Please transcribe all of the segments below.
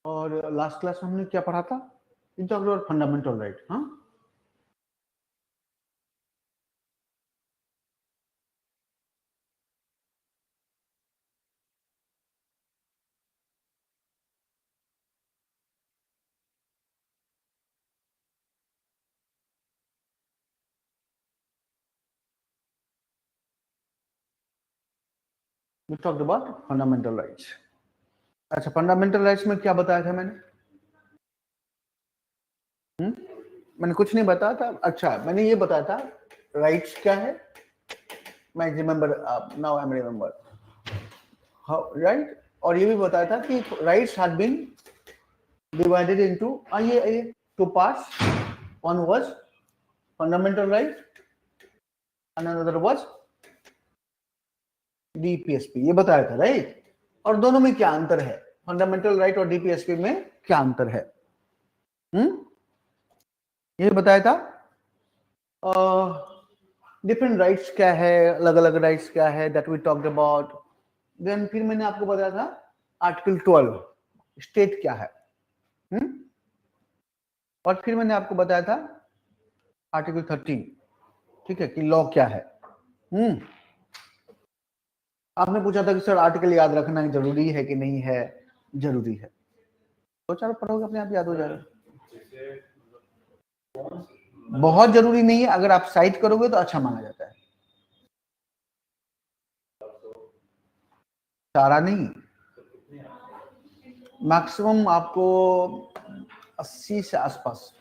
और last class में हमने क्या पढ़ा था? In talked about fundamental right. हाँ, we talked about fundamental rights. अच्छा, फंडामेंटल राइट्स में क्या बताया था मैंने? मैंने कुछ नहीं बताया था. अच्छा, मैंने ये बताया था राइट्स क्या है. मैं remember now I am remember how right. और ये भी बताया था कि rights had been divided into ये two parts. One was fundamental right and another was DPSP. ये बताया था राइट. और दोनों में क्या अंतर है? फंडामेंटल राइट और डीपीएसपी में क्या अंतर है? ये बताया था. डिफरेंट राइट्स क्या है, अलग अलग राइट्स क्या है, that we talked about. Then फिर मैंने आपको बताया था आर्टिकल 12 स्टेट क्या है. और फिर मैंने आपको बताया था आर्टिकल 13, ठीक है, कि लॉ क्या है. आपने पूछा था कि सर आर्टिकल याद रखना जरूरी है कि नहीं है. जरूरी है. दो चार पढ़ोगे अपने आप याद हो जाएगा. बहुत जरूरी नहीं है. अगर आप साइट करोगे तो अच्छा माना जाता है. सारा नहीं, मैक्सिमम आपको 80 से आसपास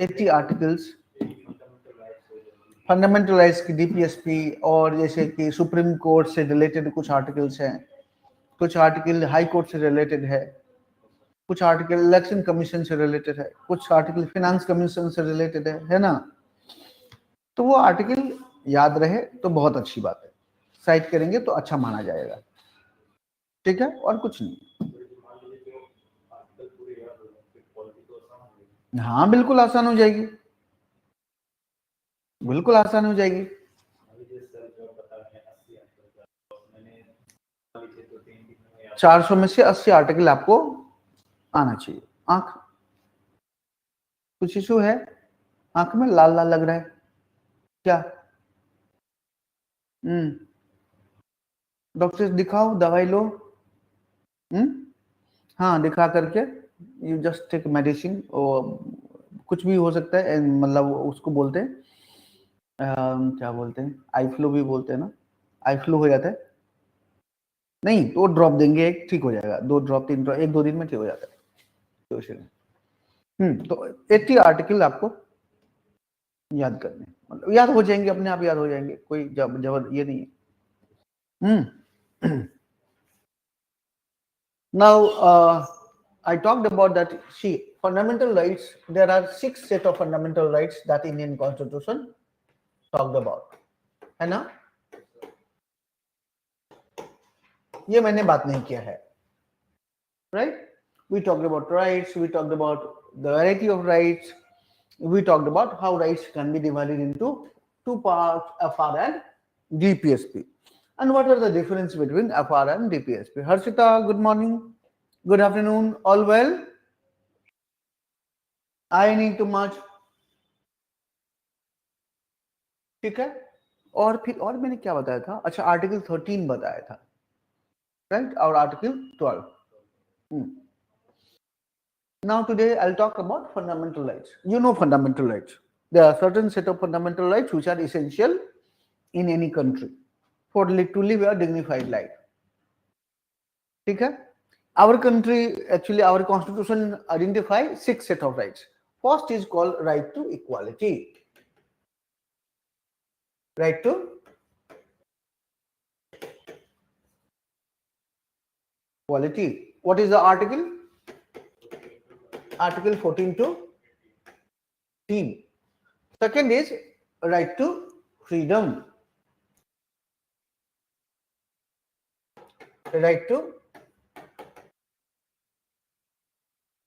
80 आर्टिकल्स फंडामेंटल राइट्स की डीपीएसपी. और जैसे कि सुप्रीम कोर्ट से रिलेटेड कुछ आर्टिकल्स हैं, कुछ आर्टिकल हाई कोर्ट से रिलेटेड है, कुछ आर्टिकल इलेक्शन कमीशन से रिलेटेड है, कुछ आर्टिकल फाइनेंस कमीशन से रिलेटेड है ना. तो वो आर्टिकल याद रहे तो बहुत अच्छी बात है. साइट करेंगे तो अच्छा माना जाएगा. ठीक है, और कुछ नहीं. हाँ, बिल्कुल आसान हो जाएगी. बिल्कुल आसान हो जाएगी. 400 में से 80 आर्टिकल आपको आना चाहिए. आंख कुछ इशू है? आंख में लाल लाल लग रहा है क्या? डॉक्टर से दिखाओ, दवाई लो. हाँ, दिखा करके यू जस्ट टेक मेडिसिन. कुछ भी हो सकता है, मतलब उसको बोलते हैं क्या बोलते हैं, आई फ्लू भी बोलते हैं ना. आई फ्लू हो जाता है नहीं तो ड्रॉप देंगे, एक ठीक हो जाएगा. 2 ड्रॉप 3 ड्रॉप 1-2 दिन में ठीक हो जाता है. तो 80 आर्टिकल आपको याद करने, मतलब याद हो जाएंगे, अपने आप याद हो जाएंगे. कोई जबर ये नहीं है. Now I talked about that. See, fundamental rights, there are 6 set of fundamental rights that Indian constitution talked about, है ना. ये मैंने बात नहीं किया है. Right, we talked about rights, we talked about the variety of rights, we talked about how rights can be divided into 2 parts, FR and DPSP, and what are the difference between FR and DPSP. Harshita, good morning, good afternoon, all well? I need too much. ठीक है. और फिर और मैंने क्या बताया था? अच्छा, आर्टिकल 13 बताया था, राइट, और article 12. Now today I'll talk about fundamental rights. You know fundamental rights. There are certain set of fundamental rights which are essential in any country for to live a dignified life. ठीक है. Our country, actually our constitution identify 6 set of rights. First is called right to equality. Right to equality. What is the article? Article 14 to 15. Second is right to freedom. Right to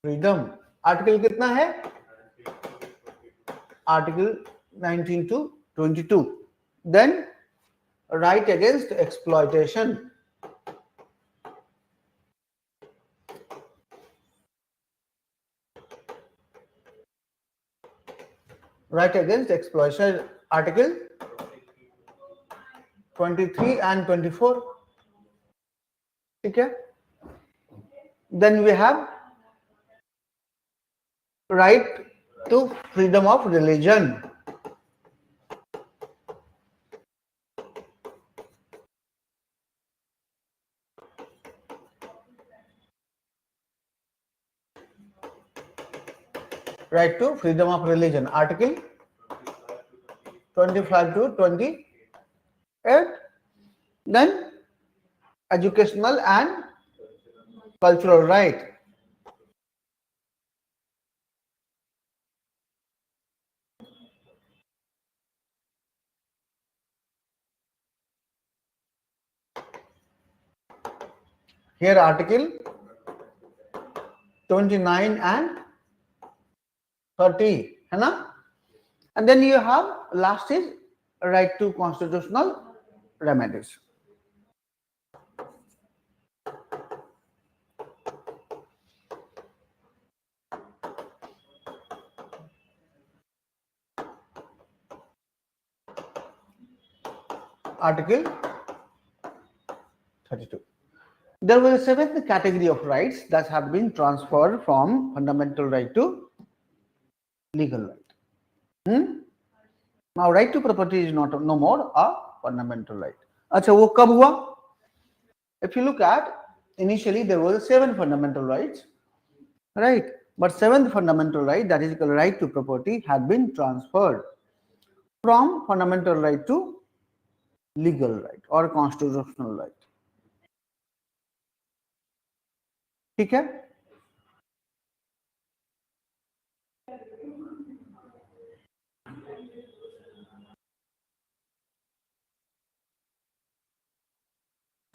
freedom. Article कितना है? Article 19 to 22. Then right against exploitation. right against exploitation, article 23 and 24. Okay, then we have right to freedom of religion. Right to freedom of religion, article 25 to 28. Then educational and cultural right. Here article 29 and 30 है ना, and then you have last is right to constitutional remedies. Article 32. There was a seventh category of rights that have been transferred from fundamental right to legal right. Now right to property is not no more a fundamental right. अच्छा वो कब हुआ? If you look at initially there were 7 fundamental rights, right? But 7th fundamental right, that is the right to property, had been transferred from fundamental right to legal right or constitutional right. ठीक है?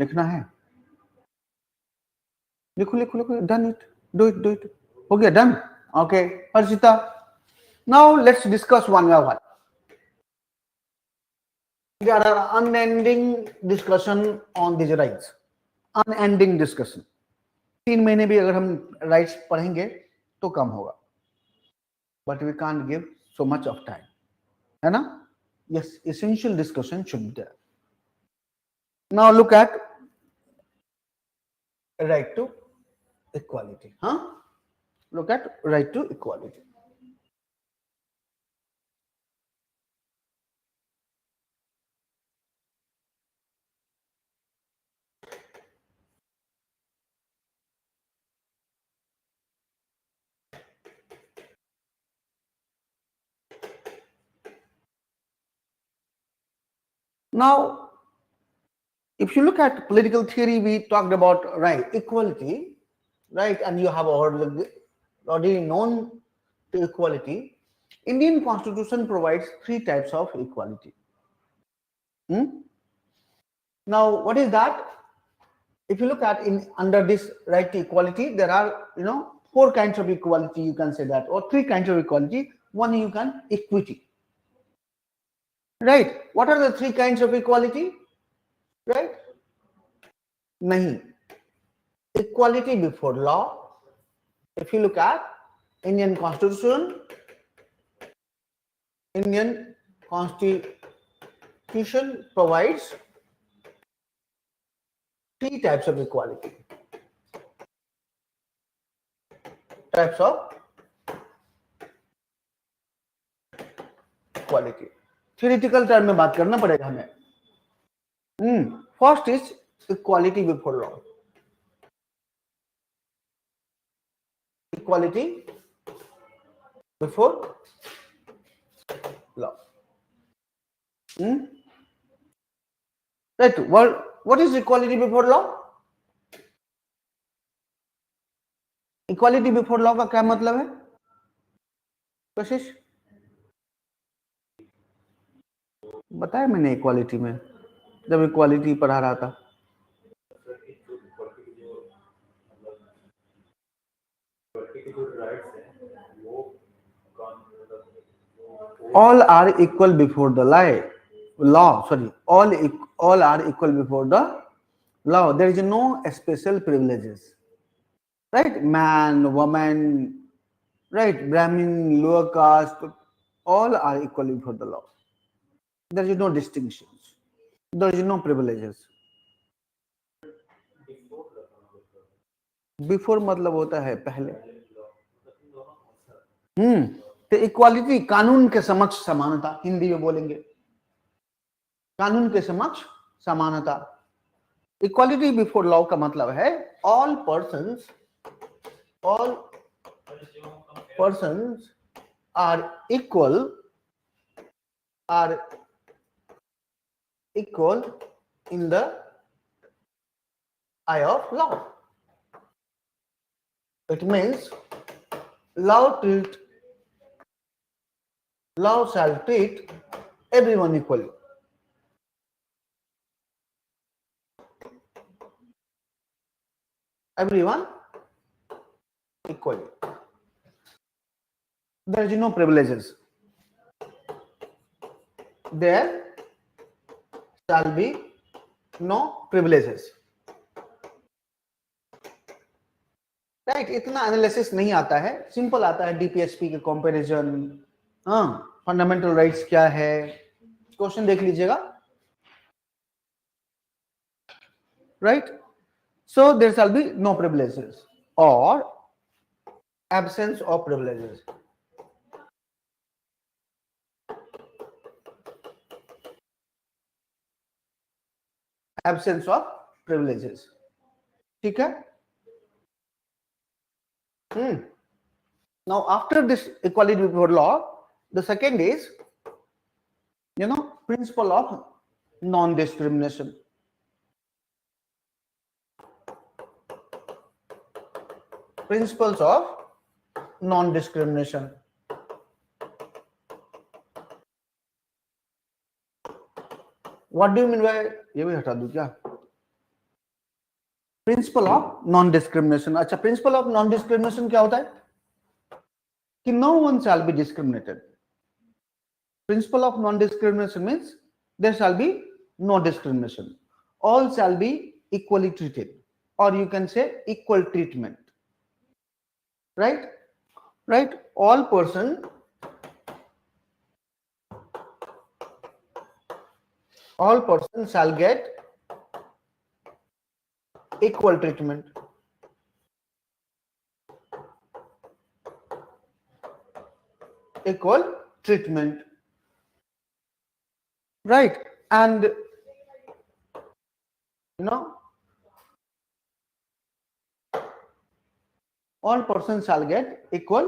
लिखना है, लिखो लिखो लिखो, done it, do it, हो गया, done. Okay Harshita, now let's discuss one by one. There are unending discussion on these rights, unending discussion. 3 महीने भी अगर हम rights पढ़ेंगे तो कम होगा, but we can't give so much of time, है ना? Yes, essential discussion should be there. Now look at right to equality, huh? Look at right to equality. Now, if you look at political theory, we talked about right equality, right, and you have already known to equality. Indian Constitution provides 3 types of equality. Now, what is that? If you look at under this right to equality, there are 4 kinds of equality, you can say that, or 3 kinds of equality. One you can equity. Right? What are the 3 kinds of equality? Right? Nahi. Equality before law. If you look at Indian Constitution provides 3 types of equality. Types of equality. Theoretical term में बात करना पड़ेगा हमें. First is equality before law. Equality before law. Right. What is equality before law? Equality before law का क्या मतलब है? कशिश बताया मैंने इक्वालिटी में, जब इक्वालिटी पढ़ा रहा था. All are equal before the law. Sorry, all are equal before the law. There is no special privileges. Right? Man, woman, right? Brahmin, lower caste, all are equal before the law. There is no distinctions. There is no privileges. Before मतलब होता है पहले. तो equality, कानून के समक्ष समानता, हिंदी में बोलेंगे कानून के समक्ष समानता. इक्वालिटी बिफोर लॉ का मतलब है all persons are equal in the eye of law. It means law shall treat everyone equally. Everyone equally. There is no privileges. There shall be no privileges. Right, इतना analysis नहीं आता है, simple आता है DPSP के comparison. हाँ, fundamental rights क्या है, क्वेश्चन देख लीजिएगा. Right, so there shall be no privileges और absence of privileges. Absence of privileges. ठीक है. Now after this equality before law, the second is principle of non-discrimination. Principles of non-discrimination. What do you mean by, ये भी हटा दूं क्या? Principle of non discrimination. अच्छा, principle of non discrimination क्या होता है कि no one shall be discriminated. Principle of non discrimination means there shall be no discrimination. All shall be equally treated, और you can say equal treatment. Right, all person shall get equal treatment. Right, and all persons shall get equal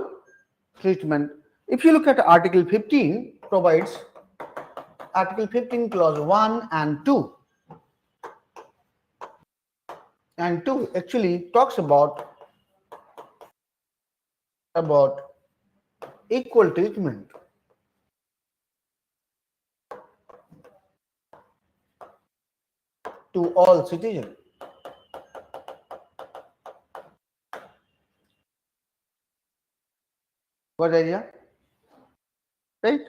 treatment. If you look at Article 15 provides, Article 15 clause 1 and 2 actually talks about equal treatment. To all citizens. What idea? Right?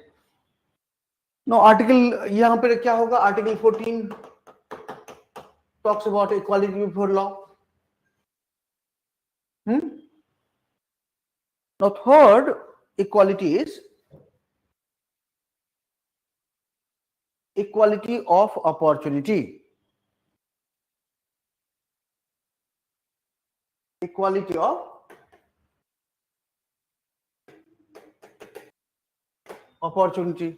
Now article, यहाँ पे क्या होगा? Article 14 talks about equality before law. Now third equality is equality of opportunity. Equality of opportunity.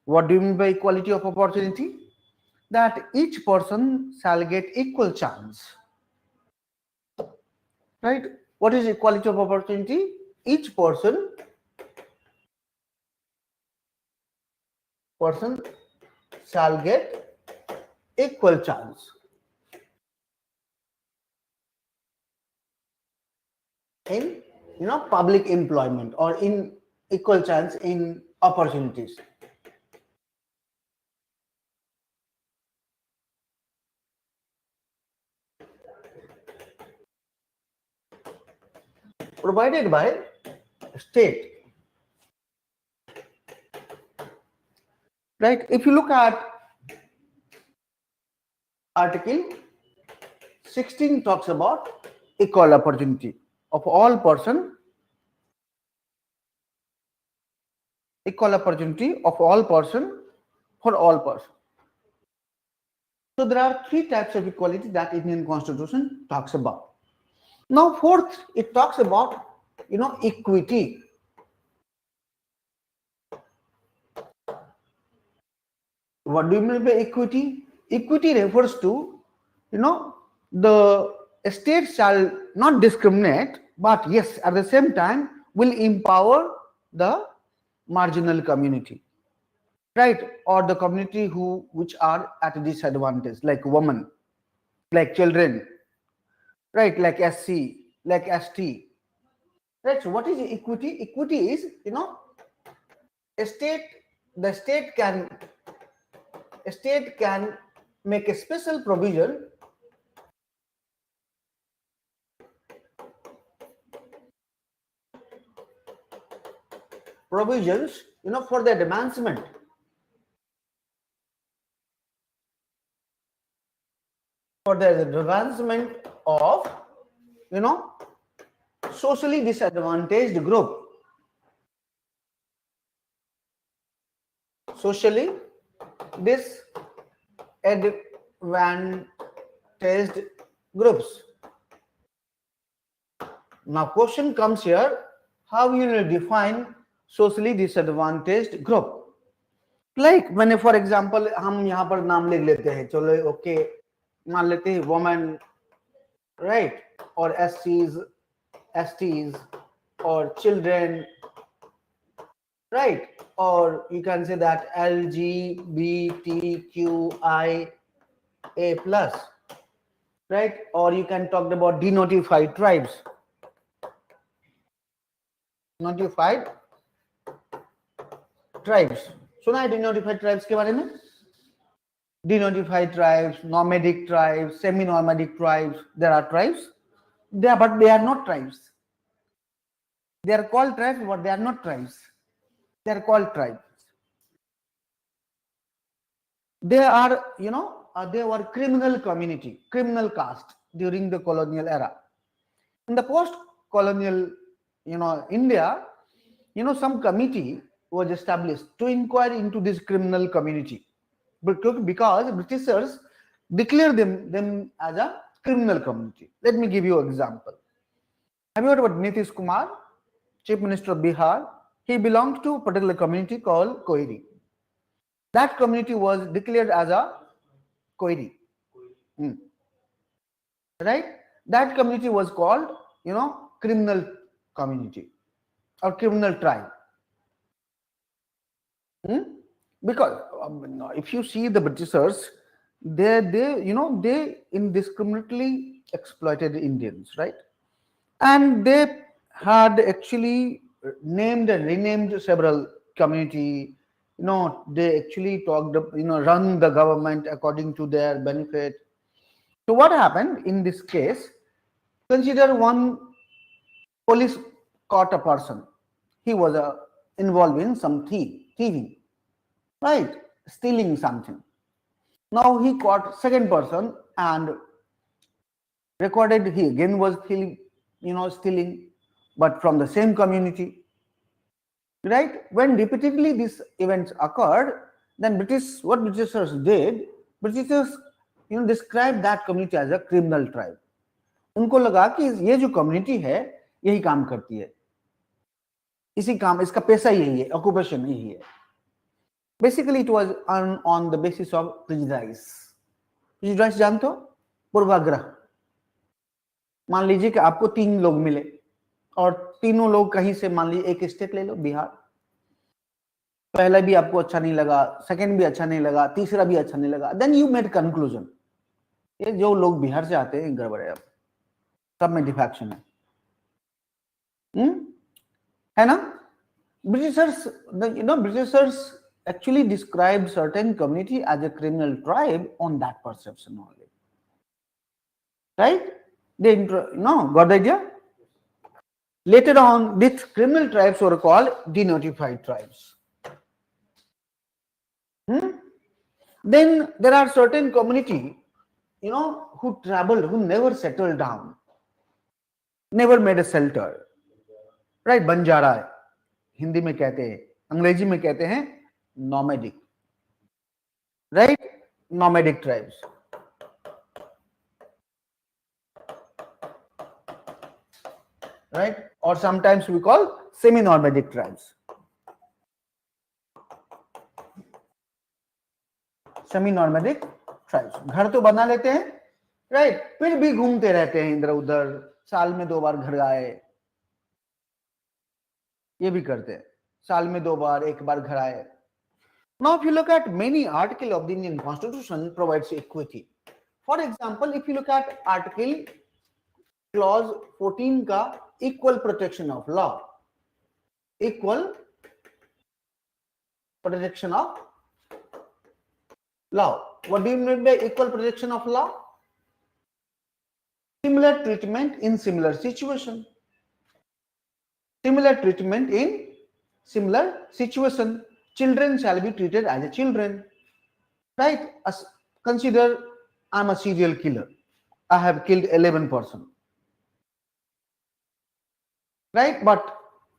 What do you mean by equality of opportunity? That each person shall get equal chance. Right? What is equality of opportunity? Each person shall get equal chance in public employment, or in equal chance in opportunities. Provided by state. Right? If you look at Article 16 talks about equal opportunity of all persons equal opportunity of all person for all person. So there are three types of equality that Indian Constitution talks about. Now fourth, it talks about equity. What do you mean by equity? Equity refers to the state shall not discriminate, but yes, at the same time will empower the marginal community, right? Or the community which are at a disadvantage, like women, like children, right? Like SC, like ST, right? So what is equity? Equity is a state. The state can make a special provisions for the advancement of socially disadvantaged group. Socially disadvantaged groups. Now question comes here, how you will define socially disadvantaged group? Like मैंने for example हम यहाँ पर नाम लिख लेते हैं, चलो okay मान लेते हैं women, right, or SCs, STs, or children, right, or you can say that LGBTQIA plus, right, or you can talk about denotified tribes. Notified tribes. सुना है denotified tribes के बारे में? Denotified tribes, nomadic tribes, semi-nomadic tribes. There are tribes. But they are not tribes. They are called tribes, but they are not tribes. They are called tribes. They are, they were criminal community, criminal caste during the colonial era. In the post-colonial, India, some committee was established to inquire into this criminal community, because Britishers declared them as a criminal community. Let me give you an example. Have you heard about Nitish Kumar, Chief Minister of Bihar? He belonged to a particular community called Koiri. That community was declared as a Koiri. Right? That community was called, criminal community or criminal tribe. Because if you see the Britishers, they indiscriminately exploited Indians, right? And they had actually named and renamed several community. They actually run the government according to their benefit. So what happened in this case? Consider one police caught a person. He was involved in some thieving, right? Stealing something. Now he caught second person and recorded he again was stealing, but from the same community, right? When repeatedly these events occurred, then what Britishers did, described that community as a criminal tribe. उनको लगा कि ये जो community है यही काम करती है, इसका पैसा यही है, ऑक्यूपेशन यही है. Basically it was on the basis of prejudice. Prejudice जानते हो? पूर्वाग्रह. मान लीजिए कि आपको 3 लोग मिले और तीनों लोग कहीं से, मान लीजिए एक स्टेट ले लो, बिहार. पहला भी आपको अच्छा नहीं लगा, सेकंड भी अच्छा नहीं लगा, तीसरा भी अच्छा नहीं लगा. Then you made conclusion, ये जो लोग बिहार से आते हैं गड़बड़ है, सब में डिफेक्शन है ना? Britishers actually described certain community as a criminal tribe on that perception only, right? They got the idea? Later on, these criminal tribes were called denotified tribes. Then there are certain community, who traveled, who never settled down, never made a shelter, right? Banjara, Hindi में कहते हैं, अंग्रेजी में कहते हैं nomadic, right, nomadic tribes, right, or sometimes we call semi-nomadic tribes. Semi-nomadic tribes, घर तो बना लेते हैं, right, फिर भी घूमते रहते हैं इधर उधर, साल में 2 बार घर आए, ये भी करते हैं, साल में 2 बार, 1 बार घर आए. Now if you look at many articles of the Indian Constitution provides equity. For example, if you look at article clause 14 का equal protection of law, equal protection of law. What do you mean by equal protection of law? Similar treatment in similar situation. Similar treatment in similar situation. Children shall be treated as a children. Right? Consider I'm a serial killer. I have killed 11 persons. Right? But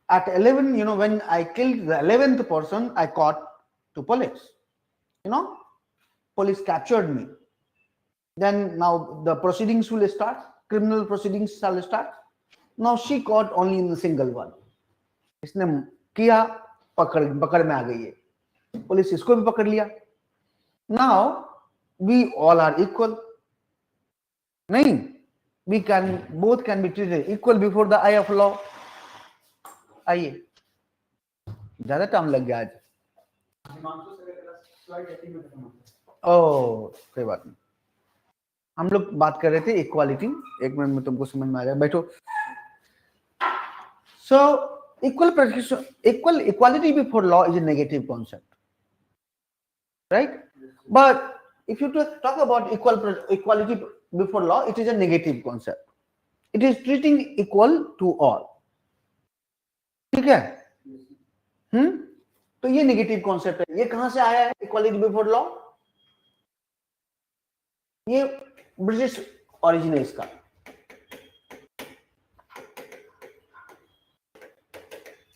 at 11, when I killed the 11th person, I caught to police. Police captured me. Then now the proceedings will start. Criminal proceedings shall start. Now she caught only in the single one. इसने किया, पकड़ में आ गई है, police इसको भी पकड़ लिया. Now we all are equal. नहीं, both can be treated equal before the eye of law. आइए, ज्यादा टाइम लग गया आज. ओह, कोई बात नहीं. हम लोग बात कर रहे थे इक्वालिटी. 1 मिनट में तुमको समझ में आ जाएगा, बैठो. So equality before law is a negative concept, right? But if you talk about equality before law, it is a negative concept. It is treating equal to all. ठीक है? तो ये नेगेटिव कॉन्सेप्ट है. ये कहां से आया है इक्वालिटी बिफोर लॉ? ये ब्रिटिश ओरिजिन है इसका.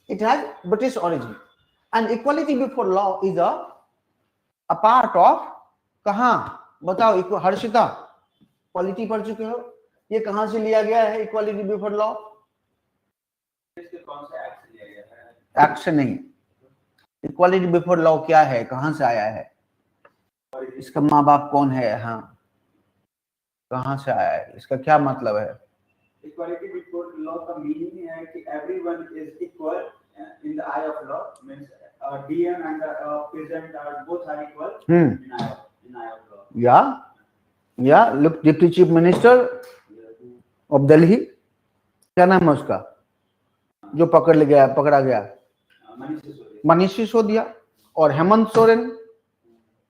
It has British origin, and equality before law is a part of, कहां बताओ हर्षिता, पॉलिटी पढ़ चुके हो, ये कहां से लिया गया है इक्वालिटी बिफोर लॉ? एक्ट से नहीं. इक्वालिटी बिफोर लॉ क्या है, कहां से आया है, इसका माँ बाप कौन है, हाँ, कहां से आया है, इसका क्या मतलब है? इक्वालिटी बिफोर लॉ का मीनिंग है कि everyone is equal in the eye of law, means DM and president are both are equal in eye of law. Yeah. Look, Deputy Chief Minister of Delhi, क्या नाम है उसका, जो पकड़ा गया, मनीष सिसोदिया, और हेमंत सोरेन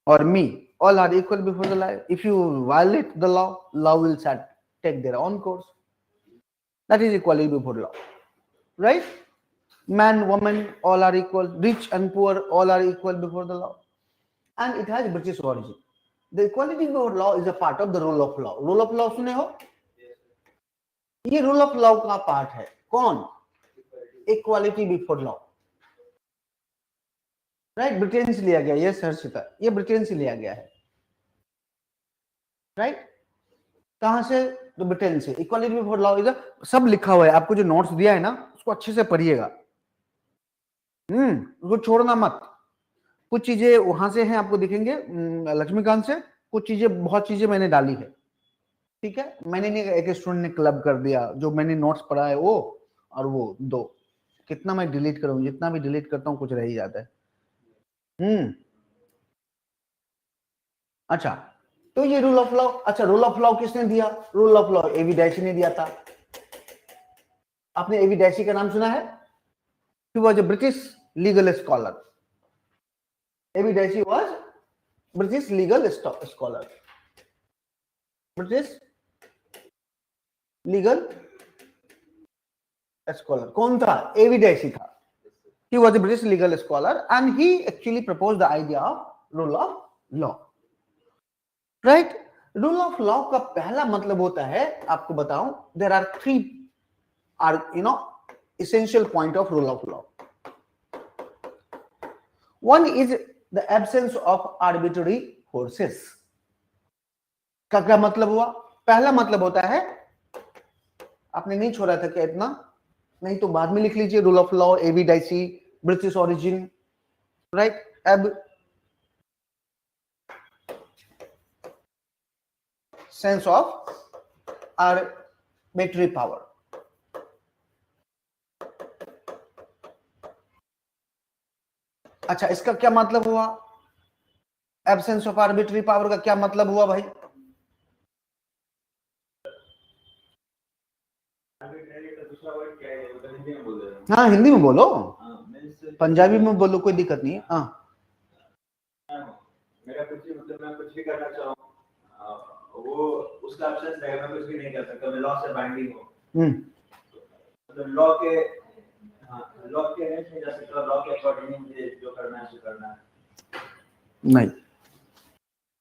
और me, all are equal before the law. If you violate the law, law will take their own course. That is equality before law, right? Man, woman, all are equal. Rich and poor, all are equal before the law. And it has British origin. The equality before law is a part of the rule of law. Rule of law सुने हो? ये rule of law का part है. कौन? Equality before law. Right? Britain से लिया गया. Yes, Harshita, ये ब्रिटेन से लिया गया है. Right? कहां से? तो ब्रिटेन से. Equality before law is सब लिखा हुआ है. आपको जो नोट्स दिया है ना, उसको अच्छे से पढ़िएगा. उसको छोड़ना मत. कुछ चीजें वहां से हैं, आपको दिखेंगे लक्ष्मीकांत से, कुछ चीजें, बहुत चीजें मैंने डाली है. ठीक है, मैंने नहीं, एक स्टूडेंट ने क्लब कर दिया, जो मैंने नोट्स पढ़ा है वो और वो 2. कितना मैं डिलीट करूं, जितना भी डिलीट करता हूं कुछ रह ही जाता है. अच्छा, तो ये रूल ऑफ लॉ. अच्छा, रूल ऑफ लॉ किसने दिया? रूल ऑफ लॉ एवी डैसी ने दिया था. आपने एवी डैसी का नाम सुना है? He was a British legal scholar. A.V. Dicey was British legal scholar. British legal scholar. कौन था? A.V. Dicey था. He was a British legal scholar and he actually proposed the idea of rule of law. Right? Rule of law का पहला मतलब होता है, आपको बताऊं, there are 3 essential point of rule of law. One is the absence of arbitrary forces. का क्या मतलब हुआ? पहला मतलब होता है, आपने नहीं छोड़ा था क्या इतना? नहीं तो बाद में लिख लीजिए, rule of law, A V Dicey, British origin, right? अब सेंस ऑफ आर्बिट्री पावर. अच्छा, इसका क्या मतलब हुआ? एब्सेंस ऑफ आर्बिट्री पावर का क्या मतलब हुआ भाई? हाँ, हिंदी में बोलो, पंजाबी में बोलो, कोई दिक्कत नहीं है. हाँ, मेरा कुछ भी, मतलब मैं कुछ भी करना चाहूँ, वो उसका एब्सेंस रहेगा, मैं कुछ भी नहीं कर सकता, मैं लॉ से बाइंडिंग हूँ. मतलब लॉ के रेंज में जा सकता, लॉ के अकॉर्डिंग मुझे जो करना है सो करना है. नहीं.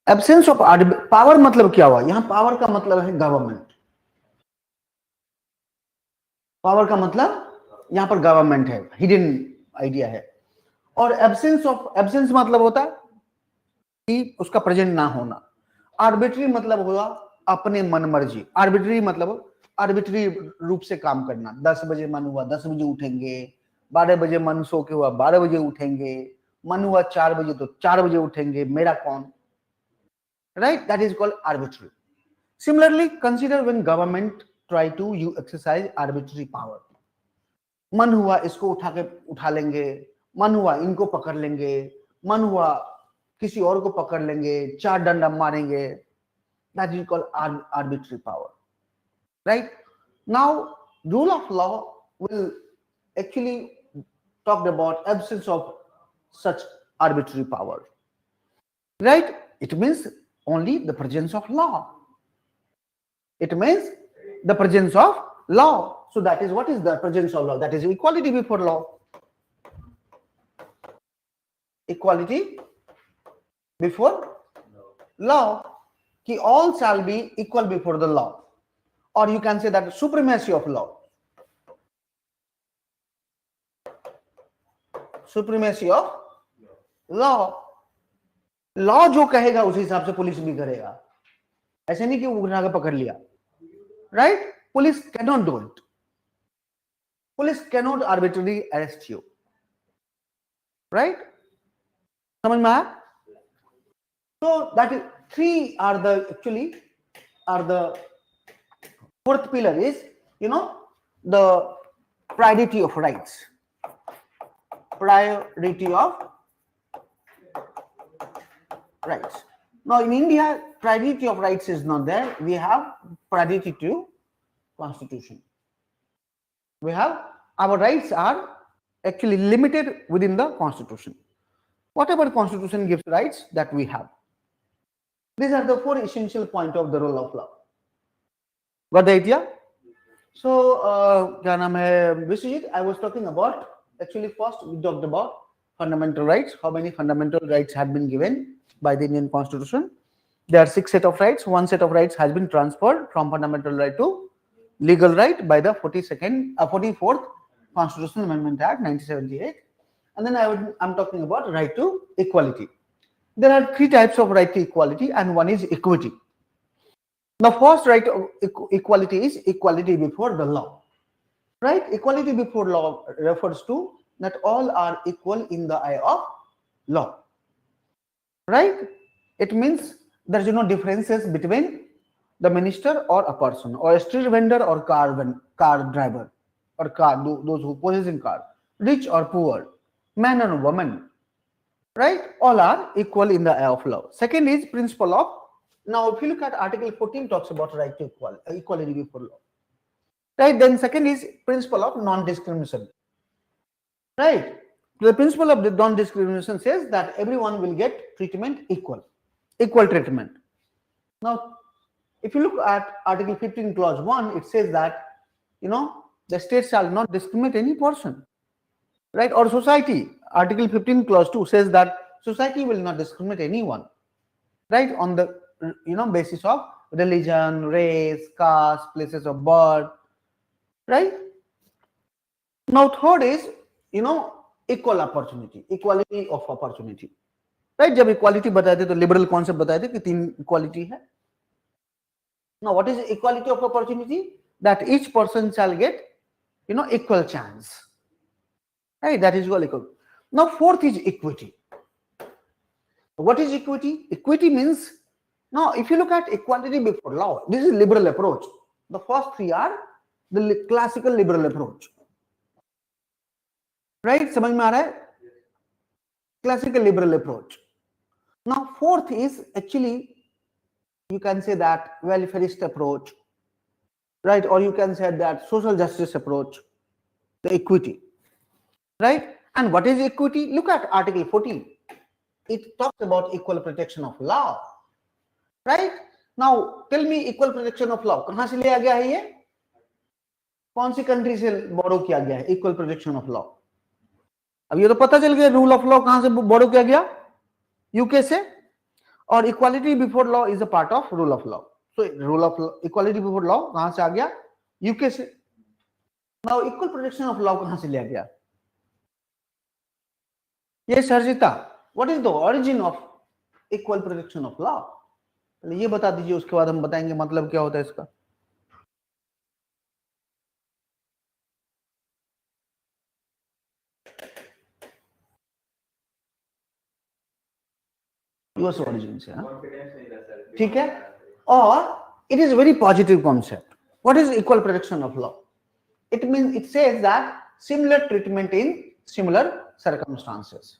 एब्सेंस ऑफ पावर मतलब क्या हुआ? यहां पावर का मतलब है गवर्नमेंट. पावर का मतलब यहां पर गवर्नमेंट है, हिडन आइडिया है. और एब्सेंस मतलब होता है कि उसका प्रेजेंट ना होना. आर्बिट्री मतलब हुआ अपने मन मर्जी. आर्बिट्री मतलब आर्बिट्री रूप से काम करना. 10 बजे मन हुआ 10 बजे उठेंगे, 12 बजे मन सो के हुआ 12 बजे उठेंगे, मन हुआ 4 बजे तो 4 बजे उठेंगे, मेरा कौन? Right? That is called arbitrary. Similarly, consider when government try to you exercise arbitrary power. मन हुआ इसको उठा लेंगे, मन हुआ इनको पकड़ लेंगे, मन हुआ किसी और को पकड़ लेंगे, 4 डंडा मारेंगे. That is called arbitrary power. Right? Now, rule of law will actually talk about absence of such arbitrary power. Right? It means only the presence of law. It means the presence of law. So that is what is the presence of law? That is equality before law. Equality before law. Ki all shall be equal before the law. Or you can say that supremacy of law. Supremacy of law. Law जो कहेगा उस हिसाब से police भी करेगा. ऐसे नहीं कि उठा के पकड़ लिया. Right? Police cannot do it. Police cannot arbitrarily arrest you. Right? समझ में आया? So that is three are the fourth pillar is the priority of rights. Priority of rights. Now in India, priority of rights is not there. We have priority to constitution. We have our rights are actually limited within the constitution. Whatever constitution gives rights, that we have. These are the 4 essential points of the rule of law. Got the idea? So, kya naam hai, Vishwajit, I was talking about, actually first we talked about fundamental rights. How many fundamental rights have been given by the Indian Constitution? There are 6 set of rights. 1 set of rights has been transferred from fundamental right to legal right by the 44th Constitutional Amendment Act 1978. And then I'm talking about right to equality. There are 3 types of right to equality, and one is equity. The first right of equality is equality before the law. Right? Equality before law refers to that all are equal in the eye of law. Right? It means there is no differences between the minister or a person, or a street vendor or car driver, or those who possess car, rich or poor, man or woman. Right? All are equal in the eye of law. Second is principle of, now if you look at Article 14 talks about right to equality before law. Right? Then second is principle of non-discrimination. Right? The principle of the non-discrimination says that everyone will get treatment equal treatment. Now, if you look at Article 15 Clause 1, it says that, the state shall not discriminate any person. Right? Or society. Article 15 Clause 2 says that society will not discriminate anyone. Right? On the, basis of religion, race, caste, places of birth. Right? Now, third is, equal opportunity, equality of opportunity, right. जब equality बताए थे तो liberal concept बताए थे कि 3 equality है। Now what is equality of opportunity? That each person shall get equal chance, right? That is equal. Now fourth is equity. What is equity? Equity means, now if you look at equality before law, this is liberal approach. The first 3 are the classical liberal approach, right? समझ में आ रहा है? Classical liberal approach. Now fourth is actually, you can say that welfarist approach, right? Or you can say that social justice approach, the equity, right? And what is equity? Look at Article 14. It talks about equal protection of law, right? Now tell me, equal protection of law कहां से लिया गया है? ये कौन सी country से बोरो किया गया है इक्वल प्रोटेक्शन ऑफ लॉ? अब ये तो पता चल गया रूल ऑफ लॉ कहां से बोरो किया गया, यूके से। और equality before law is a part of rule of law. So rule of equality before law कहां से आ गया? यूके से। Now equal protection of law कहां से लिया गया? ये सर्जिता, what is the origin of equal protection of law? ये बता दीजिए, उसके बाद हम बताएंगे मतलब क्या होता है इसका। यूएस ओरिजिन से, ठीक है। और it is very positive concept. What is equal protection of law? It means, it says that similar treatment in similar circumstances,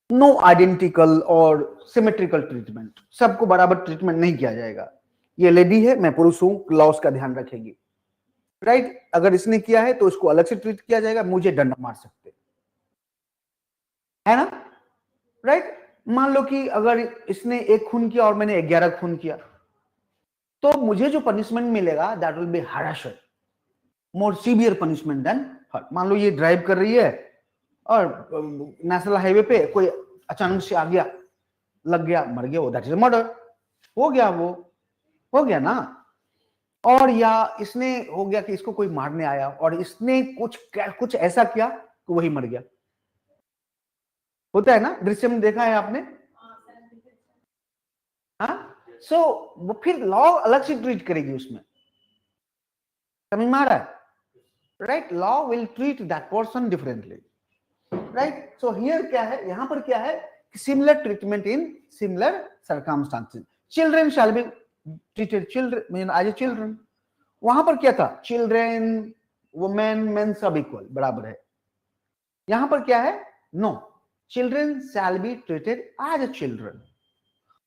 no identical और सिमेट्रिकल ट्रीटमेंट, सबको बराबर ट्रीटमेंट नहीं किया जाएगा। ये लेडी है, मैं पुरुष हूं, लॉस का ध्यान रखेगी, राइट? अगर इसने किया है तो इसको अलग से ट्रीट किया जाएगा, मुझे डंडा मार सकते है ना, राइट? मान लो कि अगर इसने 1 खून किया और मैंने 11 खून किया, तो मुझे जो पनिशमेंट मिलेगा that will be harsher, more severe punishment than her. मान लो ये ड्राइव कर रही है और नेशनल हाईवे पे कोई अचानक से आ गया, लग गया, मर गया, वो दैट इज मर्डर, हो गया, वो हो गया ना। और या इसने हो गया कि इसको कोई मारने आया और इसने कुछ ऐसा किया कि वही मर गया, होता है ना, दृश्य में देखा है आपने। हाँ, सो वो फिर लॉ अलग से ट्रीट करेगी उसमें, समझ में आ रहा है, right? Law will treat that person differently, right? So here क्या है, यहां पर क्या है, similar treatment in similar circumstances. Children shall be treated children as a children. वहां पर क्या था, चिल्ड्रन, वुमेन, मेन सब इक्वल, बराबर है। यहां पर क्या है, no, children shall be treated as a children,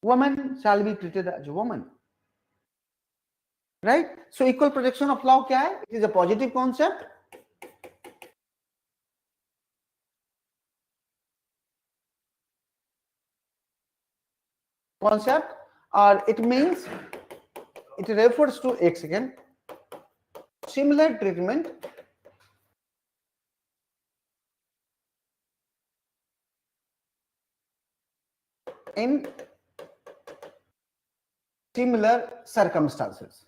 women shall be treated as a woman, right? So equal protection of law क्या है? It is a positive concept, or it means, it refers to, एक second, similar treatment in similar circumstances,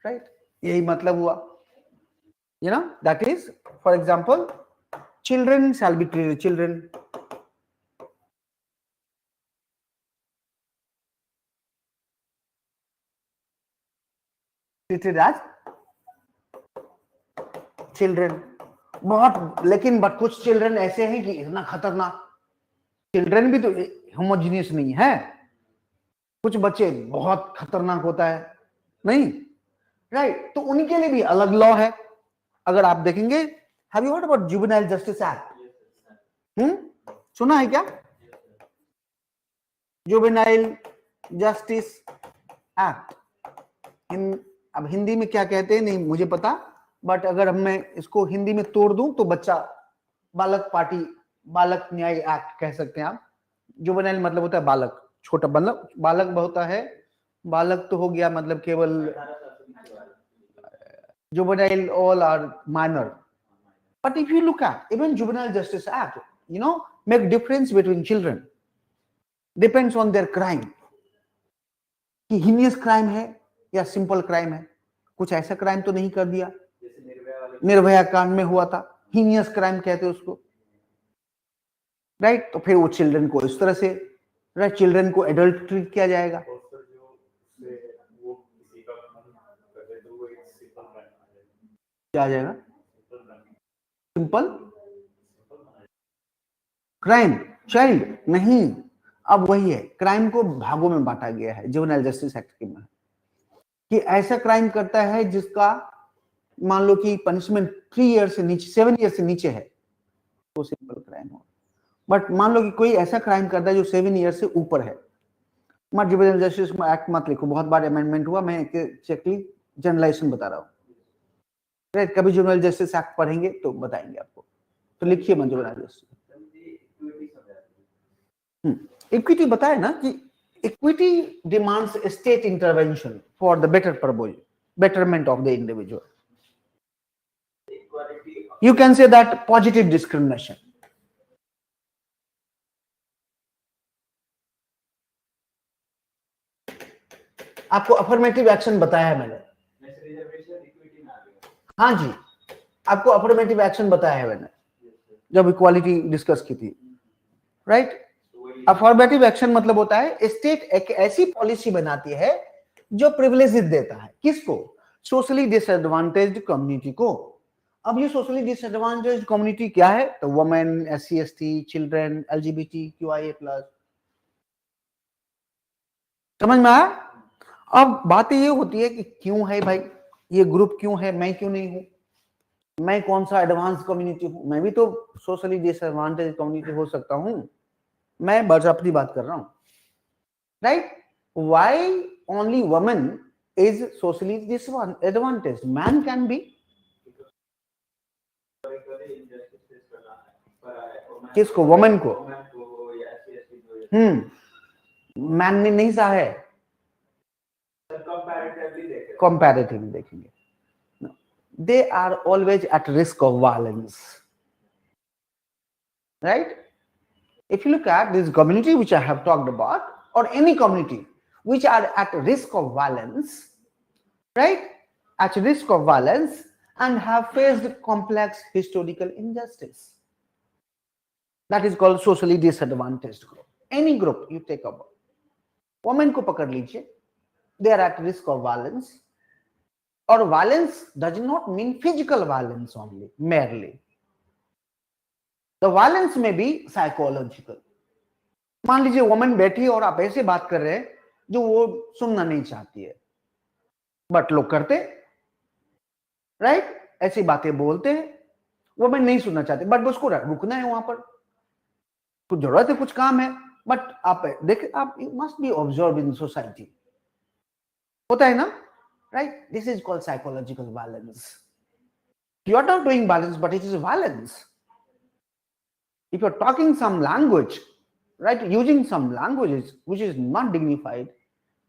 right? यही मतलब हुआ, you know, that is, for example, children shall be treated children, treated as children। बहुत, लेकिन but कुछ children ऐसे हैं कि इतना खतरनाक, चिल्ड्रन भी तो होमोजीनियस नहीं है, कुछ बच्चे बहुत खतरनाक होता है, नहीं, राइट? तो उनके लिए भी अलग लॉ है। अगर आप देखेंगे, have you heard about juvenile justice act? सुना है क्या? जुवेनाइल जस्टिस एक्ट, अब हिंदी में क्या कहते हैं नहीं मुझे पता, बट अगर मैं इसको हिंदी में तोड़ दूं तो बच्चा बालक पार्टी, बालक न्याय एक्ट कह सकते हैं आप। जुवेनाइल मतलब होता है बालक, छोटा, मतलब बालक होता है, बालक तो हो गया मतलब केवल, juvenile all are minor, but if you look at even juvenile justice act, you know, make difference between children, depends on their crime, कि heinous crime है या simple crime है, कुछ ऐसा क्राइम तो नहीं कर दिया निर्भया कांड में हुआ था, हीनियस क्राइम कहते हैं उसको, राइट। तो फिर वो चिल्ड्रन को इस तरह से, राइट, चिल्ड्रन को एडल्ट ट्रीट किया जाएगा। क्या आ जाएगा? Simple crime. चाइल्ड नहीं, अब वही है, क्राइम को भागों में बांटा गया है जुवेनाइल जस्टिस एक्ट के में, कि ऐसा क्राइम करता है जिसका मान लो कि पनिशमेंट 3 ईयर से नीचे, 7 ईयर से नीचे है, तो सिंपल क्राइम हो। बट मान लो कि कोई ऐसा क्राइम करता है जो 7 ईयर से ऊपर है, मत जुवेनाइल जस्टिस एक्ट मत लिखो, बहुत बार अमेंडमेंट हुआ, मैं एक्चुअली जनरलाइजेशन बता रहा हूँ, राइट। कभी जुवेनाइल जस्टिस एक्ट पढ़ेंगे तो बताएंगे आपको, तो लिखिए मत जुवेनाइल जस्टिस। इक्विटी बताए ना कि equity demands state intervention for the better purpose, betterment of the individual. You can say that positive discrimination. आपको अफर्मेटिव एक्शन बताया है मैंने, हाँ जी, आपको अफर्मेटिव एक्शन बताया है मैंने जब इक्वालिटी डिस्कस की थी, राइट। अफर्मेटिव एक्शन मतलब होता है स्टेट एक ऐसी पॉलिसी बनाती है जो प्रिविलेजेस देता है, किसको? सोशली डिसएडवांटेज्ड कम्युनिटी को। अब ये सोशली डिसएडवांटेज्ड कम्युनिटी क्या है? तो women, SC ST, children, LGBTQIA+। समझ में आया? अब बात ये होती है कि क्यों है भाई ये ग्रुप, क्यों है, मैं क्यों नहीं हूं, मैं कौन सा एडवांस कम्युनिटी हूं? मैं भी तो सोशली डिसएडवांटेज कम्युनिटी हो सकता हूं, मैं बस अपनी बात कर रहा हूं, right. Why only women is socially disadvantaged? Man can be. किसको? वुमेन को। मैन ने नहीं सहा है, कंपैरेटिवली देखेंगे। They are always at risk of violence, right? If you look at this community which I have talked about, or any community which are at risk of violence, right, at risk of violence and have faced complex historical injustice, that is called socially disadvantaged group. Any group you take about, women को पकड़ लीजिए, they are at risk of violence, or violence does not mean physical violence only merely, the violence may be psychological. मान लीजिए women बैठी है और आप ऐसे बात कर रहे हैं जो वो सुनना नहीं चाहती है, बट लोग करते, राइट, ऐसी बातें बोलते हैं, वुमेन नहीं सुनना चाहती, बट उसको रुकना है, वहां पर कुछ जरूरत है, कुछ काम है, बट आप देख, आप must be observe in society, होता है ना, right. This is called psychological violence. You are not doing violence, but it is violence. If you are talking some language, right, using some languages which is not dignified,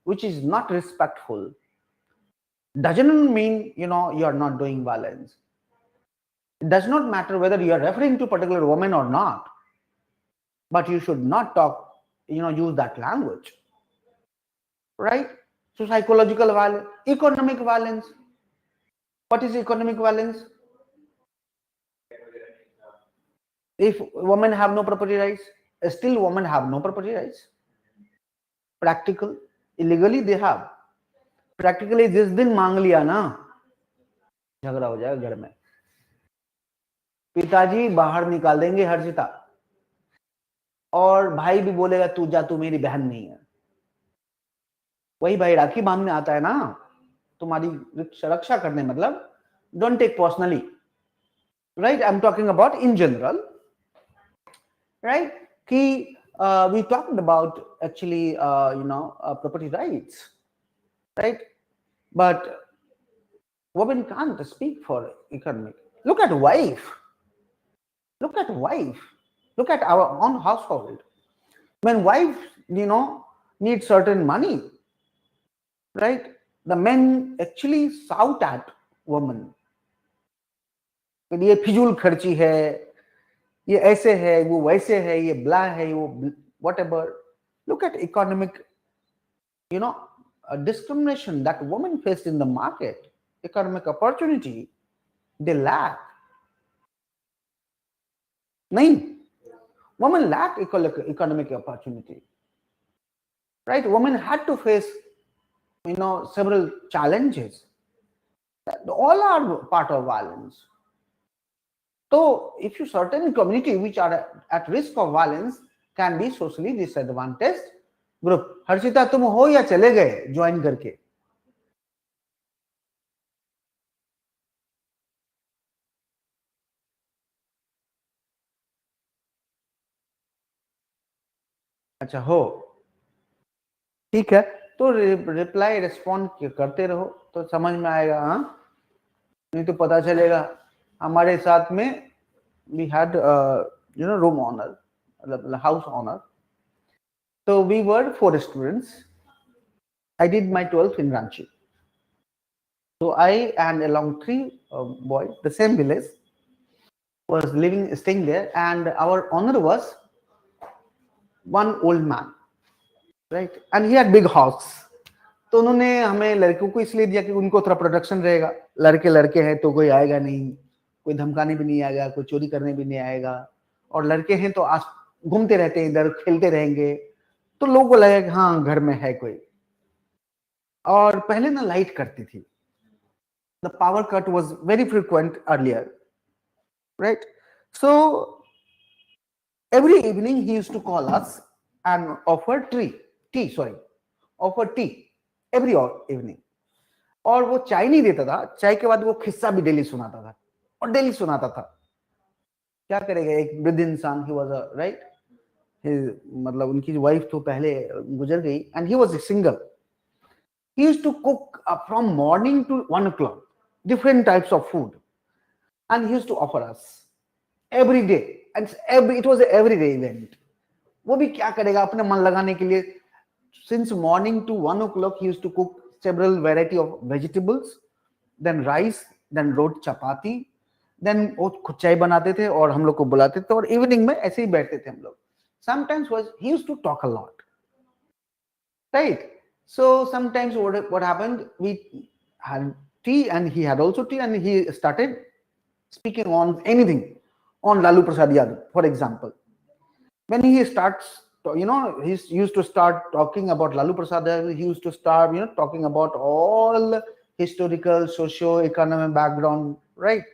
which is not respectful, doesn't mean you are not doing violence. It does not matter whether you are referring to a particular woman or not, but you should not talk, use that language, right? So psychological violence, economic violence. What is economic violence? If women have no property rights, still women have no property rights. Practical, illegally they have. Practically जिस दिन मांग लिया ना, झगड़ा हो जाएगा घर में, पिताजी बाहर निकाल देंगे हर्षिता, और भाई भी बोलेगा तू जा, तू मेरी बहन नहीं है। वही भाई राखी बांधने आता है ना तुम्हारी रक्षा करने, मतलब don't take personally, right. I am talking about in general, right, कि we talked about actually property rights, right, but women can't speak for economic. Look at wife, look at our own household. When wife needs certain money, right, the men actually shout at women, ये फिजूल खर्ची है, ये ऐसे है, वो वैसे है, ये ब्ला है, वो whatever. Look at economic discrimination that women faced in the market. economic opportunity, they lack. नहीं, women lack economic opportunity, right? Women had to face, several challenges. All are part of violence. So if you certain community which are at risk of violence can be socially disadvantaged group. Harshita तुम हो या चले गए join करके? अच्छा हो, ठीक है, तो रिप्लाई रिस्पॉन्ड करते रहो तो समझ में आएगा। हाँ, नहीं तो पता चलेगा हमारे साथ में we had room honor, house honor. So we were 4 students. I did my 12th in Ranchi. So I and along 3 boys, the same village, was staying there, and our honor was one old man, right? And he had big house. तो उन्होंने हमें लड़कों को इसलिए दिया कि उनको थोड़ा प्रोटेक्शन रहेगा, लड़के हैं तो कोई आएगा नहीं, कोई धमकाने भी नहीं आएगा, कोई चोरी करने भी नहीं आएगा, और लड़के हैं तो आज घूमते रहते हैं, इधर खेलते रहेंगे, तो लोगों को लगेगा कि हाँ घर में है कोई। और पहले ना लाइट कटती थी, the power cut was very frequent earlier, right? So every evening he used to call us and offer tea every evening. और वो चाय नहीं देता था, चाय के बाद वो खिस्सा भी डेली सुनाता था, और डेली सुनाता था। क्या करेगा एक वृद्ध इंसान, ही वाज राइट, मतलब उनकी वाइफ तो पहले गुजर गई, and he was single. He used to cook from morning to 1 o'clock different types of food, and he used to offer us every day, and it was an everyday event. वो भी क्या करेगा अपने मन लगाने के लिए, since morning to 1 o'clock he used to cook several variety of vegetables, then rice, then rolled chapati, then वो खुद चाय बनाते थे और हम लोग को बुलाते थे, और इवनिंग में ऐसे ही बैठते थे हम लोग. Sometimes he used to talk a lot, right? So sometimes what happened, we had tea and he had also tea, and he started speaking on anything, on Lalu Prasad Yadav, for example. When he starts, he used to start talking about Lalu Prasad Yadav, he used to start, talking about all historical, socio-economic background, right?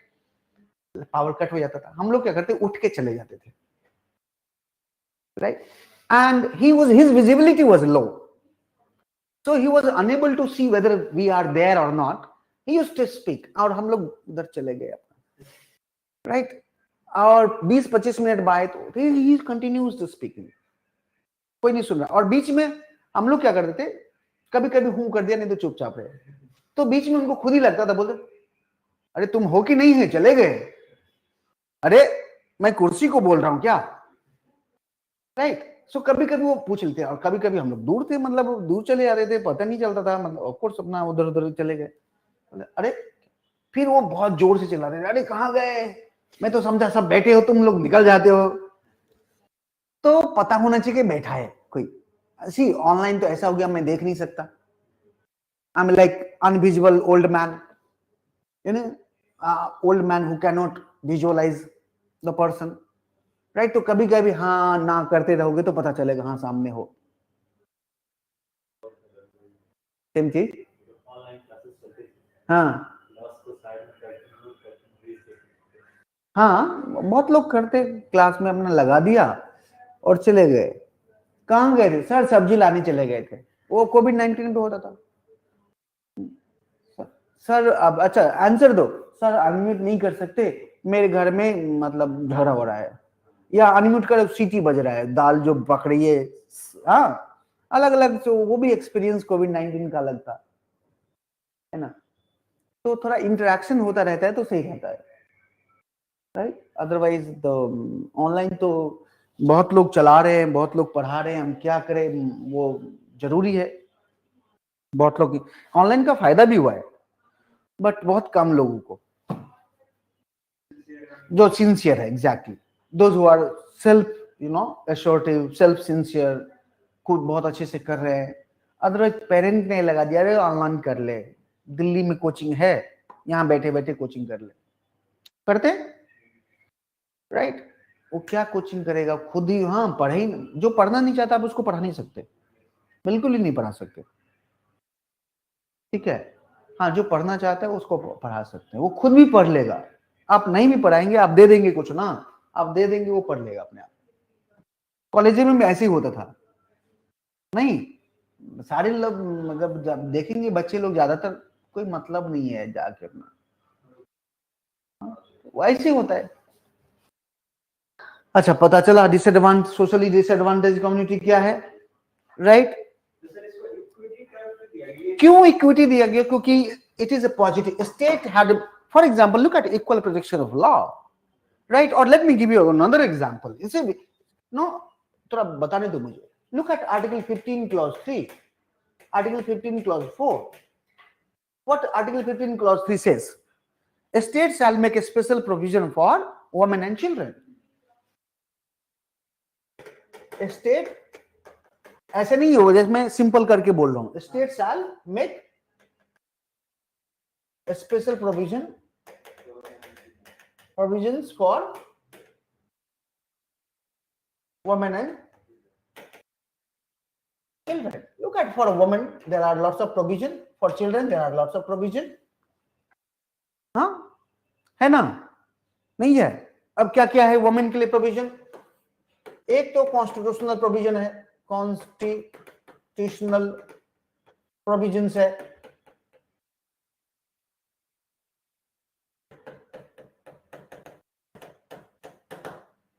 Power cut हो जाता था, हम लोग क्या करते, उठ के चले जाते थे, right? And his visibility was low. So he was unable to see whether we are there or not. He used to speak, और हम लोग उधर चले गए, right? और 20-25 मिनट बाद तो he continues to speaking, कोई नहीं सुन रहा, और बीच में हम लोग क्या करते थे, कभी कभी हूं कर दिया, नहीं तो चुपचाप रहे. तो बीच में उनको खुद ही लगता था, बोलते अरे तुम हो कि नहीं है, चले गए, अरे मैं कुर्सी को बोल रहा हूं क्या, राइट? सो कभी कभी वो पूछ लेते, और कभी कभी हम लोग दूर थे, मतलब दूर चले जाते थे, पता नहीं चलता था, मतलब ऑफ कोर्स अपना उधर उधर चले गए. अरे फिर वो बहुत जोर से चिल्ला रहे, अरे कहाँ गए, मैं तो समझा सब बैठे हो, तुम लोग निकल जाते हो. तो पता होना चाहिए कि बैठा है कोई. सी ऑनलाइन तो ऐसा हो गया, मैं देख नहीं सकता, I am like invisible old man, old man who can not visualise the person, right? तो कभी कभी हाँ ना करते रहोगे तो पता चलेगा हाँ सामने हो. सेम चीज. हाँ हाँ, बहुत लोग करते, क्लास में अपना लगा दिया और चले गए. कहाँ गए थे सर? सब्जी लाने चले गए थे. वो कोविड-19 पे होता था. सर अब अच्छा आंसर दो. सर अनम्यूट नहीं कर सकते, मेरे घर में मतलब झगड़ा हो रहा है, या अनम्यूट कर, सीटी बज रहा है, दाल जो पक रही है. हाँ, अलग अलग. तो वो भी एक्सपीरियंस कोविड-19 का अलग था, है ना? तो थोड़ा इंटरेक्शन होता रहता है तो सही रहता है, राइट? अदरवाइज तो ऑनलाइन तो बहुत लोग चला रहे हैं, बहुत लोग पढ़ा रहे हैं, हम क्या करें, वो जरूरी है. बहुत लोग ऑनलाइन का फायदा भी हुआ है, बट बहुत कम लोगों को जो सिंसियर है. Exactly, those who are self assertive, self sincere, खुद बहुत अच्छे से कर रहे हैं. अदरवाइज पेरेंट ने लगा दिया, अरे ऑनलाइन कर ले, दिल्ली में कोचिंग है, यहाँ बैठे बैठे कोचिंग कर ले, करते राइट? वो क्या कोचिंग करेगा, खुद ही हाँ पढ़े ही, जो पढ़ना नहीं चाहता आप उसको पढ़ा नहीं सकते, बिल्कुल ही नहीं पढ़ा सकते, ठीक है? हाँ जो पढ़ना चाहता है उसको पढ़ा सकते हैं, वो खुद भी पढ़ लेगा, आप नहीं भी पढ़ाएंगे, आप दे देंगे कुछ ना, आप दे देंगे वो पढ़ लेगा अपने आप। कॉलेज में ऐसे ही होता था, नहीं सारे लोग मतलब देखेंगे बच्चे लोग ज्यादातर कोई मतलब नहीं है जाके अपना, वो ऐसे होता है। अच्छा पता चला डिसएडवांटेज, सोशली डिसएडवांटेज कम्युनिटी क्या है, राइट? क्यों इक्विटी दिया गया? क्योंकि it is a positive, state had, for example look at equal protection of law, right? और let me give you another example, इसे नो थोड़ा बताने दो मुझे। Look at article 15 clause 3, article 15 clause 4, what article 15 clause 3 says? A state shall make a special provision for women and children. A state, ऐसे नहीं हो जैसे मैं सिंपल करके बोल रहा हूं, state shall make a special provisions for women and children. Look at, for a woman there are lots of provision, for children there are lots of provision, हाँ है ना? नहीं है? अब क्या क्या है वुमेन के लिए प्रोविजन? एक तो कॉन्स्टिट्यूशनल प्रोविजन है, कॉन्स्टिट्यूशनल प्रोविजंस है,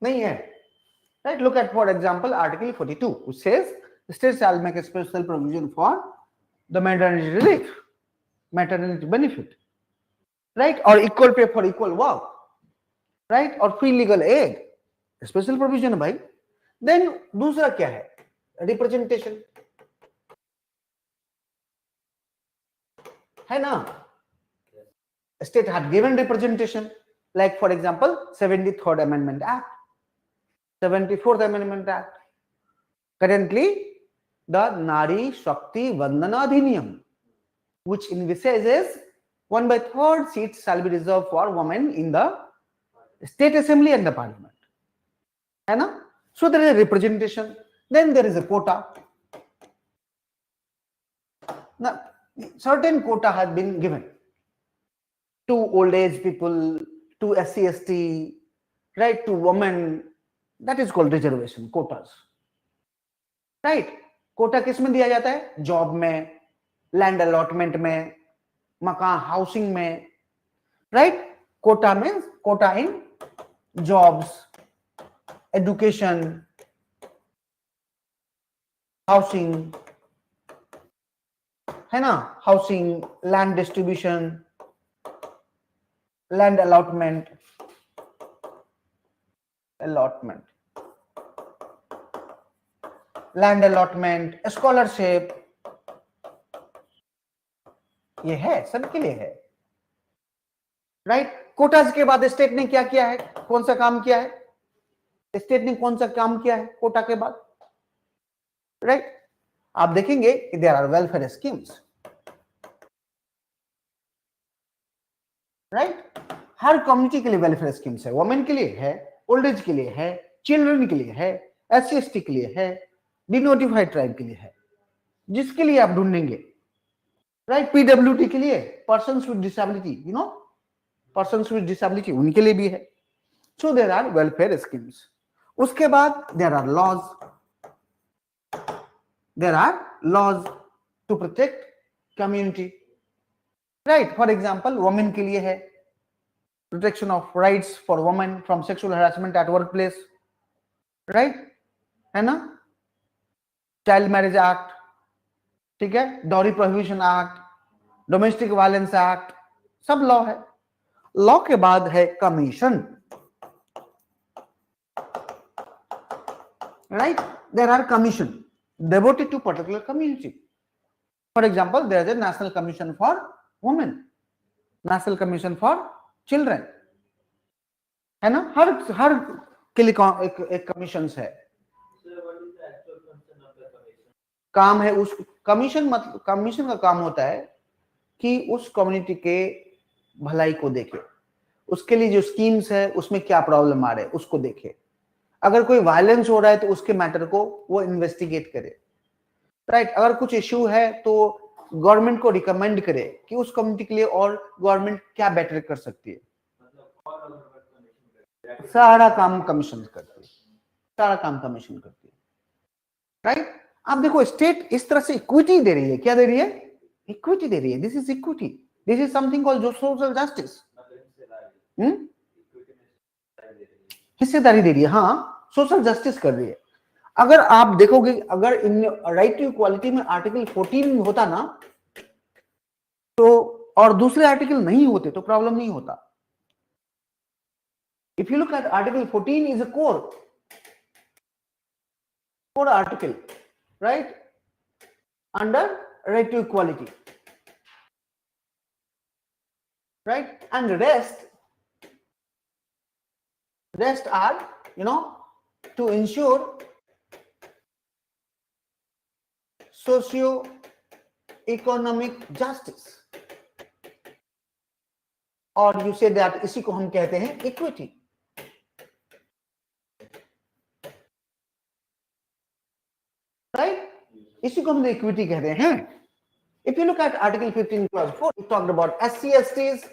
नहीं है, right? Look at for example article 42 which says the state shall make a special provision for the maternity relief, maternity benefit, right? or equal pay for equal work, right? or free legal aid, special provision है भाई। Then दूसरा क्या है? Representation, है ना? State had given representation, like for example 73rd amendment act, 74th amendment act, currently the Nari Shakti Vandana Adhiniyam, which envisages 1/3 seats shall be reserved for women in the state assembly and the parliament, है ना? So there is a representation, then there is a quota. Now certain quota has been given to old age people, to SC ST, right, to women, that is called reservation, quotas, right? Kota किस में दिया जाता है? Job में, land allotment में, मकान housing में, right? Kota means Kota इन jobs, education, housing, है ना? Housing, land distribution, land allotment, land allotment, scholarship, ये है, सबके लिए है, राइट? कोटाज के बाद स्टेट ने क्या किया है? कौन सा काम किया है? स्टेट ने कौन सा काम किया है कोटा के बाद, राइट? आप देखेंगे कि there are welfare schemes, right? हर कम्युनिटी के लिए वेलफेयर स्कीम्स है, वुमेन के लिए है, ओल्ड एज के लिए है, चिल्ड्रन के लिए है, SC ST के लिए है, डिनोटिफाइड ट्राइब के लिए है, जिसके लिए आप ढूंढेंगे, राइट? PWD के लिए, persons with disability, you know, persons with disability उनके लिए भी है। So there are welfare schemes. उसके बाद there are laws to protect community, right? For example women के लिए है protection of rights for women from sexual harassment at work place, right, है ना? चाइल्ड मैरिज एक्ट, ठीक है, dowry prohibition act, domestic violence act, सब law है। Law के बाद है commission, right? There are commission devoted to particular community. For example, there is a national commission for women, national commission for children, है ना? हर के लिए एक कमीशन है। काम है उस कमीशन, मतलब कमीशन का काम होता है कि उस कम्युनिटी के भलाई को देखे, उसके लिए जो स्कीम्स है उसमें क्या प्रॉब्लम आ रहे हैं उसको देखे, अगर कोई वायलेंस हो रहा है तो उसके मैटर को वो इन्वेस्टिगेट करे, राइट। अगर कुछ इश्यू है तो गवर्नमेंट को रिकमेंड करे कि उस कम्युनिटी के लिए और गवर्नमेंट क्या बेटर कर सकती है। सारा काम कमीशन करती है, सारा काम कमीशन करती है, राइट। आप देखो स्टेट इस तरह से इक्विटी दे रही है, क्या दे रही है? इक्विटी दे रही है। This is equity, this is something called जो सोशल जस्टिस। हिस्सेदारी दे रही है, हाँ, सोशल जस्टिस कर रही है। अगर आप देखोगे, अगर इन राइट टू इक्वालिटी में आर्टिकल 14 होता ना तो, और दूसरे आर्टिकल नहीं होते तो प्रॉब्लम नहीं होता। If you look at article 14 is a core article, right, under right to equality, right, and rest are, you know, to ensure socio-economic justice, और you say that इसी को हम कहते हैं equity, right, इसी को हम इक्विटी कहते हैं। If you look at article 15 clause 4, it talked about SC, STs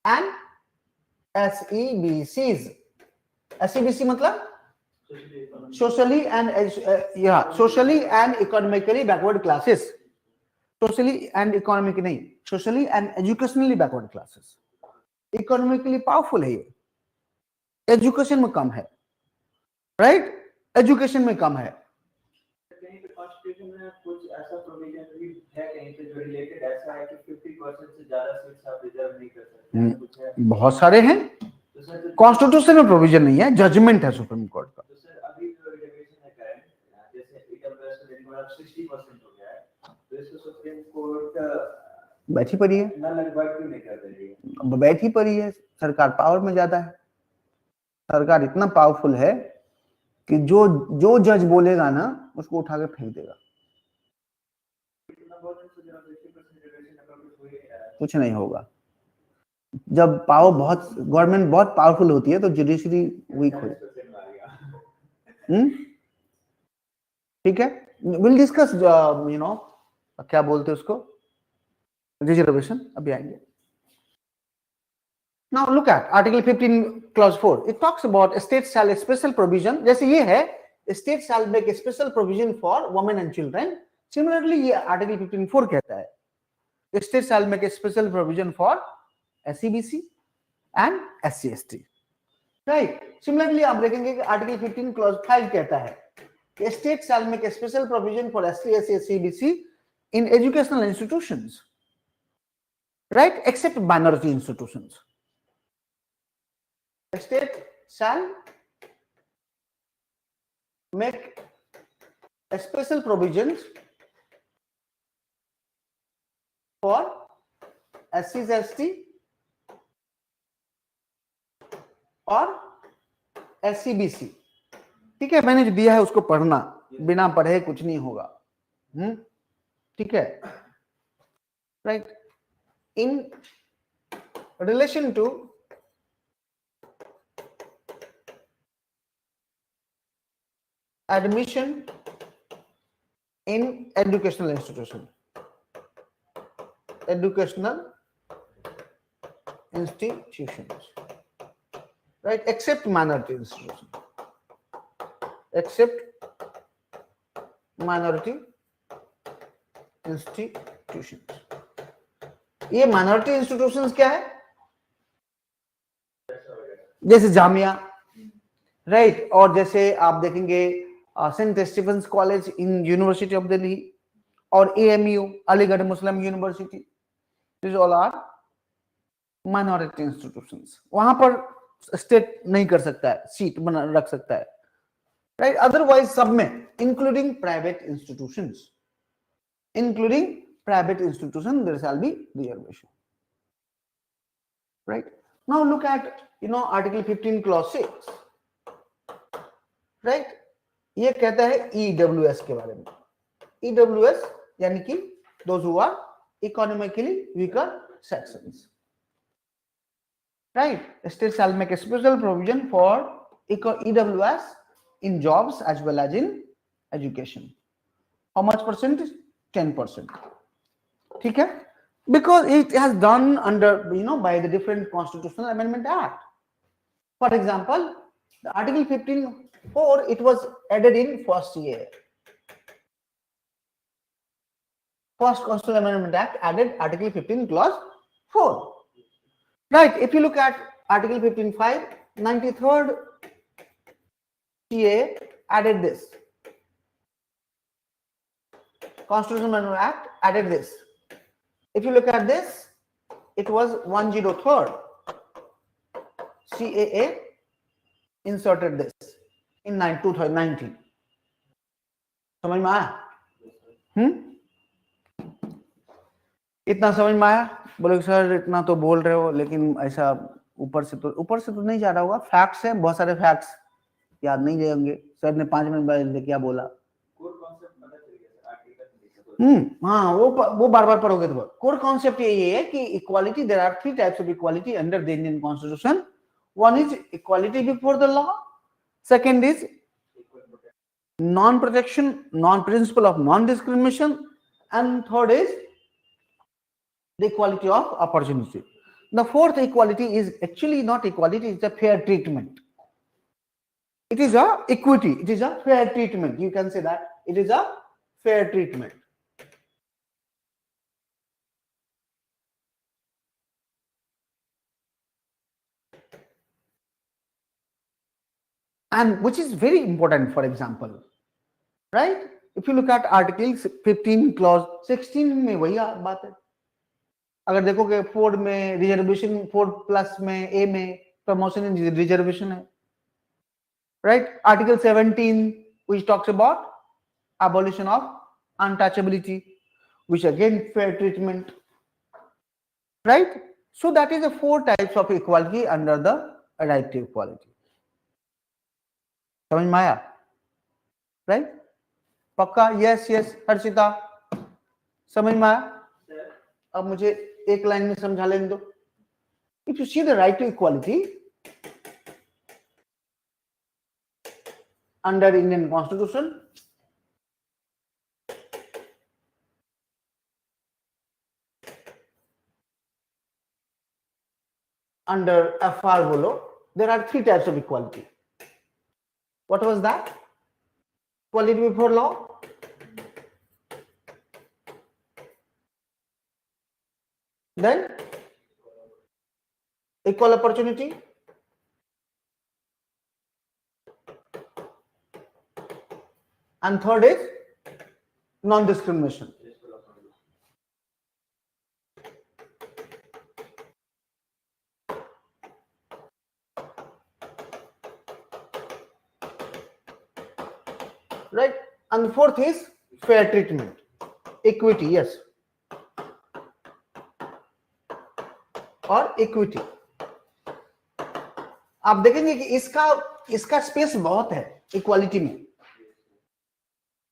and SEBCs. SEBC मतलब socially and economically backward classes, socially and economic नहीं, socially and educationally backward classes। economically powerful है ये, education में कम है, right, education में कम है। कुछ ऐसा प्रोविजन भी है कहीं पे जो रिलेटेड ऐसा है कि 50% से ज्यादा सीट्स आप रिजर्व नहीं कर सकते, कुछ है? बहुत सारे हैं, तो सर कॉन्स्टिट्यूशन में प्रोविजन नहीं है, जजमेंट है सुप्रीम कोर्ट का। तो सर अभी जो रिजर्वेशन है करंट, जैसे ईडब्ल्यूएस का रिजर्व 60% हो गया है, तो इसको सुप्रीम कोर्ट बैठी पड़ी है, नल एडवाइस क्यों नहीं कर रही है? बैठी पड़ी है, सरकार पावर में ज्यादा है, सरकार इतना पावरफुल है कि जो जज बोलेगा ना उसको उठा के फेंक देगा, कुछ नहीं होगा। जब पावर बहुत, गवर्नमेंट बहुत पावरफुल होती है तो जुडिशरी वीक हो जाती। ठीक है, विल डिस्कस यू नो क्या बोलते हैं उसको, रिजर्वेशन, अभी आएंगे। Now look at Article 15 Clause 4. It talks about states shall special provision. जैसे ये है states shall make a special provision for women and children. Similarly ये Article 15(4) कहता है states shall make a special provision for SEBC and SC/ST. Right. Similarly आप देखेंगे कि Article 15 Clause 5 कहता है states shall make a special provision for SC, SC, SEBC in educational institutions. Right, except minority institutions. The state shall make a special provisions for SC, ST और SCBC। ठीक है, मैंने जो दिया है उसको पढ़ना, बिना पढ़े कुछ नहीं होगा। ठीक है, right. In relation to admission in educational institutions, right, except minority institutions, ये minority institutions क्या है? जैसे जामिया, राइट, और जैसे आप देखेंगे Saint Stephen's College in University of Delhi और AMU Aligarh Muslim University, this all are minority institutions. वहां पर स्टेट नहीं कर सकता है, सीट बना रख सकता है, राइट। अदरवाइज सब में including private institutions, there shall be reservation, right. Now look at article 15 clause 6, right. ये कहता है EWS के बारे में। EWS यानी कि those who are economically weaker sections, right? The state shall make a special provision for EWS in jobs as well as in education. How much percent? 10%. ठीक है? Because it has done under, by the different Constitutional Amendment Act. For example, the Article 15(4), it was added in first year. First Constitutional Amendment Act added Article 15 Clause 4. Right, if you look at Article 15(5), 93rd CA added this. Constitutional Amendment Act added this. If you look at this, it was 103rd CAA inserted this in 2019. समझ में आया? इतना समझ में आया? बोले sir इतना तो बोल रहे हो लेकिन ऐसा ऊपर से तो नहीं जा रहा होगा. फैक्ट्स है, बहुत सारे फैक्ट्स याद नहीं रहेंगे. सर ने 5 मिनट बाद क्या बोला. हाँ, वो बार बार पढ़ोगे तो. कोर कॉन्सेप्ट ये है कि equality, there are 3 types of equality under the Indian constitution. One is equality before the law. Second is non-protection, non-principle of non-discrimination, and third is the equality of opportunity. The fourth equality is actually not equality; it's a fair treatment. It is a equity. It is a fair treatment. You can say that it is a fair treatment. And which is very important, for example, right? If you look at Article 15 Clause 16 में वही बात है. अगर देखोगे 4 में reservation, 4+ में A में promotion इन reservation है, right? Article 17 which talks about abolition of untouchability, which again fair treatment, right? So that is the 4 types of equality under the right to equality. समझ में आया? राइट? पक्का? Yes yes. हर्षिता समझ में आया? अब मुझे एक लाइन में समझा लेने दो. If you see the right to equality under Indian constitution, under FR below, there are 3 types of equality. What was that? Equality before law, then equal opportunity, and third is non-discrimination. Right? And the fourth is fair treatment, equity. Yes, और equity. आप देखेंगे कि इसका space बहुत है equality में.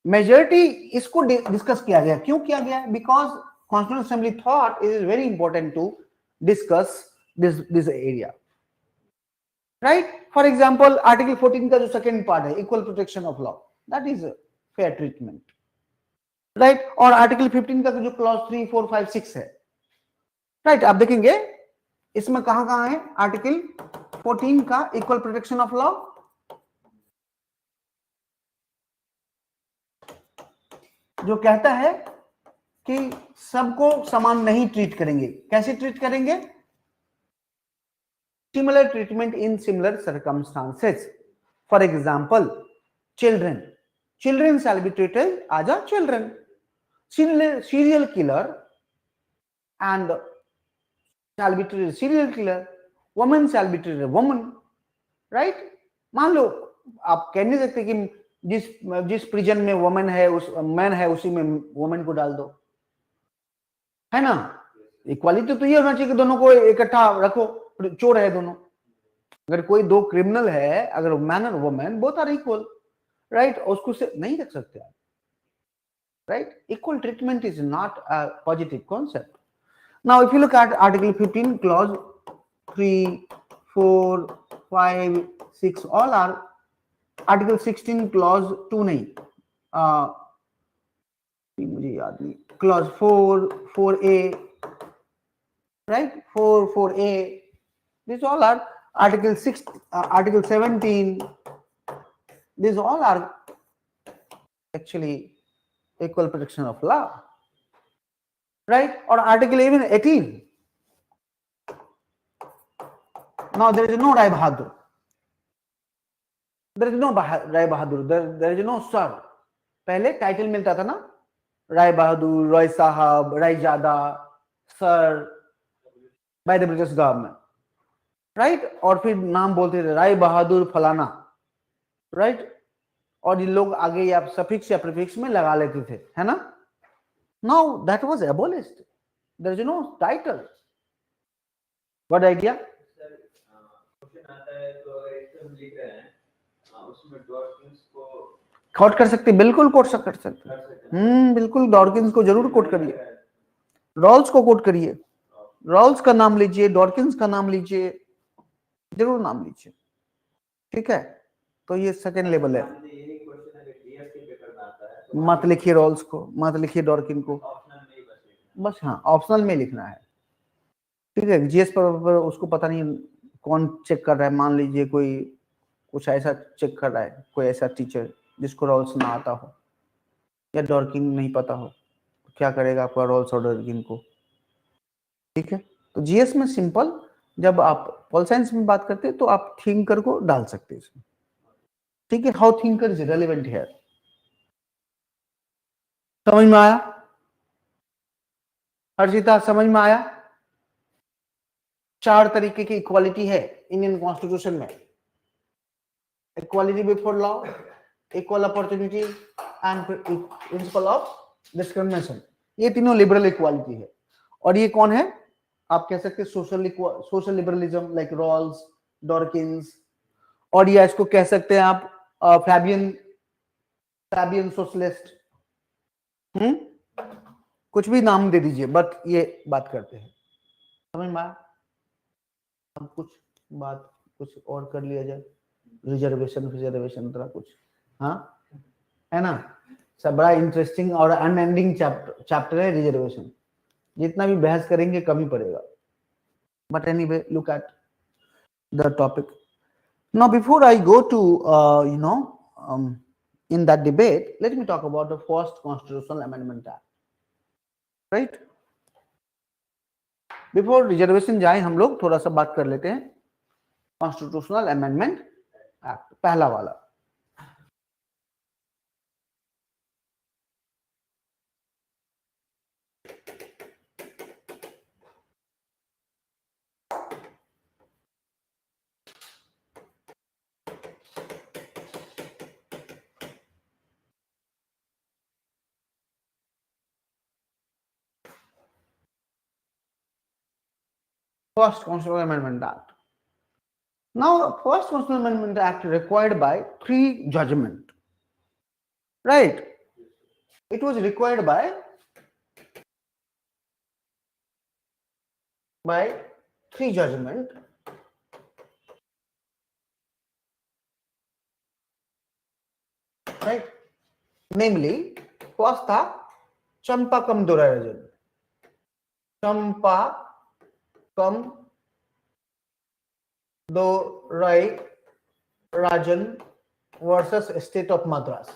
Majority इसको discuss किया गया. क्यों किया गया? Because constitutional assembly thought it is very important to discuss this area. Right? For example article 14 का जो सेकंड पार्ट है, equal protection of law, that is fair treatment. Right? और आर्टिकल 15 का जो क्लॉज 3, 4, 5, 6 है, राइट? आप देखेंगे इसमें कहां है. आर्टिकल 14 का इक्वल प्रोटेक्शन ऑफ लॉ, जो कहता है कि सबको समान नहीं ट्रीट करेंगे. कैसे ट्रीट करेंगे? Similar treatment in similar circumstances. For example, children shall be treated as a children. Serial killer and shall be treated serial killer. Woman shall be treated woman. Right? मान लो आप कह नहीं सकते कि जिस प्रिजन में वुमेन है, उस मैन है, उसी में वुमेन को डाल दो, है ना? इक्वालिटी तो ये होना चाहिए कि दोनों को इकट्ठा रखो. चोर है दोनों. अगर कोई 2 क्रिमिनल है, अगर मैन और women both are equal, right? उसको से नहीं रख सकते आप. Right? Equal treatment is not a positive concept. Now if you look at article 15 clause 3, 4, 5, 6 all are Article 16 clause 2 नहीं, मुझे याद नहीं, clause 4, 4A, right? 4, 4A. These all are Article 6, Article 17. These all are actually equal protection of law, right? Or Article even 18. Now there is no Rai Bahadur. There is no Rai Bahadur. There is no sir. पहले title मिलता था ना, राय बहादुर, रॉय साहब, राय जादा, sir, by the British government, right? और फिर नाम बोलते थे राय बहादुर फलाना, राइट? और ये लोग आगे या सफिक्स या प्रीफिक्स में लगा लेते थे, है ना? Now that was abolished. There is no title. What idea? Question आता है तो अगर इसको हम लिख रहे हैं उसमें डॉर्किंस को कोट कर सकते, बिल्कुल कोट कर सकते. बिल्कुल डॉर्किंस को जरूर कोट करिए, रॉल्स को कोट करिए, रॉल्स का नाम लीजिए, डॉर्किंस का नाम लीजिए, जरूर नाम लीजिए, ठीक है? तो ये सेकंड लेवल है. मत लिखिए रॉल्स को, मत लिखिए डॉर्किन को, बस हाँ ऑप्शनल में लिखना है, ठीक है? जीएस पर उसको पता नहीं कौन चेक कर रहा है. मान लीजिए कोई कुछ ऐसा चेक कर रहा है, कोई ऐसा टीचर जिसको रॉल्स ना आता हो या डॉर्किन नहीं पता हो, तो क्या करेगा आपका रॉल्स और डॉर्किन को, ठीक है? तो जीएस में सिंपल, जब आप पॉल साइंस में बात करते हैं तो आप थिंकर को डाल सकते हैं इसमें, ठीक है? How thinker is relevant here. समझ में आया हर्षिता? समझ में आया? 4 तरीके की इक्वालिटी है इंडियन कॉन्स्टिट्यूशन में. Equality before law, equal opportunity and principle of discrimination. ये तीनों लिबरल इक्वालिटी है. और ये कौन है? आप कह सकते हैं सोशल लिबरलिज्म, लाइक रॉल्स, डॉर्किंस. और या इसको कह सकते हैं आप फैबियन सोशलिस्ट. कुछ भी नाम दे दीजिए, बट ये बात करते हैं. समझ में आया? हम कुछ और कर लिया जाए, रिजर्वेशन तरह कुछ, हाँ है ना? सब बड़ा इंटरेस्टिंग और अनएंडिंग चैप्टर है रिजर्वेशन. जितना भी बहस करेंगे कम ही पड़ेगा. But anyway, look at the topic. Now before I go to in that debate, let me talk about the first constitutional amendment act, right? Before reservation जाए हम लोग थोड़ा सा बात कर लेते हैं कॉन्स्टिट्यूशनल अमेंडमेंट एक्ट, पहला वाला. First Constitutional Amendment Act. Now, first Constitutional Amendment Act required by 3 judgment, right? It was required by 3 judgment, right? Namely, first था चंपाकम दोरायजन. चंपाकम दोरायजन वर्सेस स्टेट ऑफ मद्रास.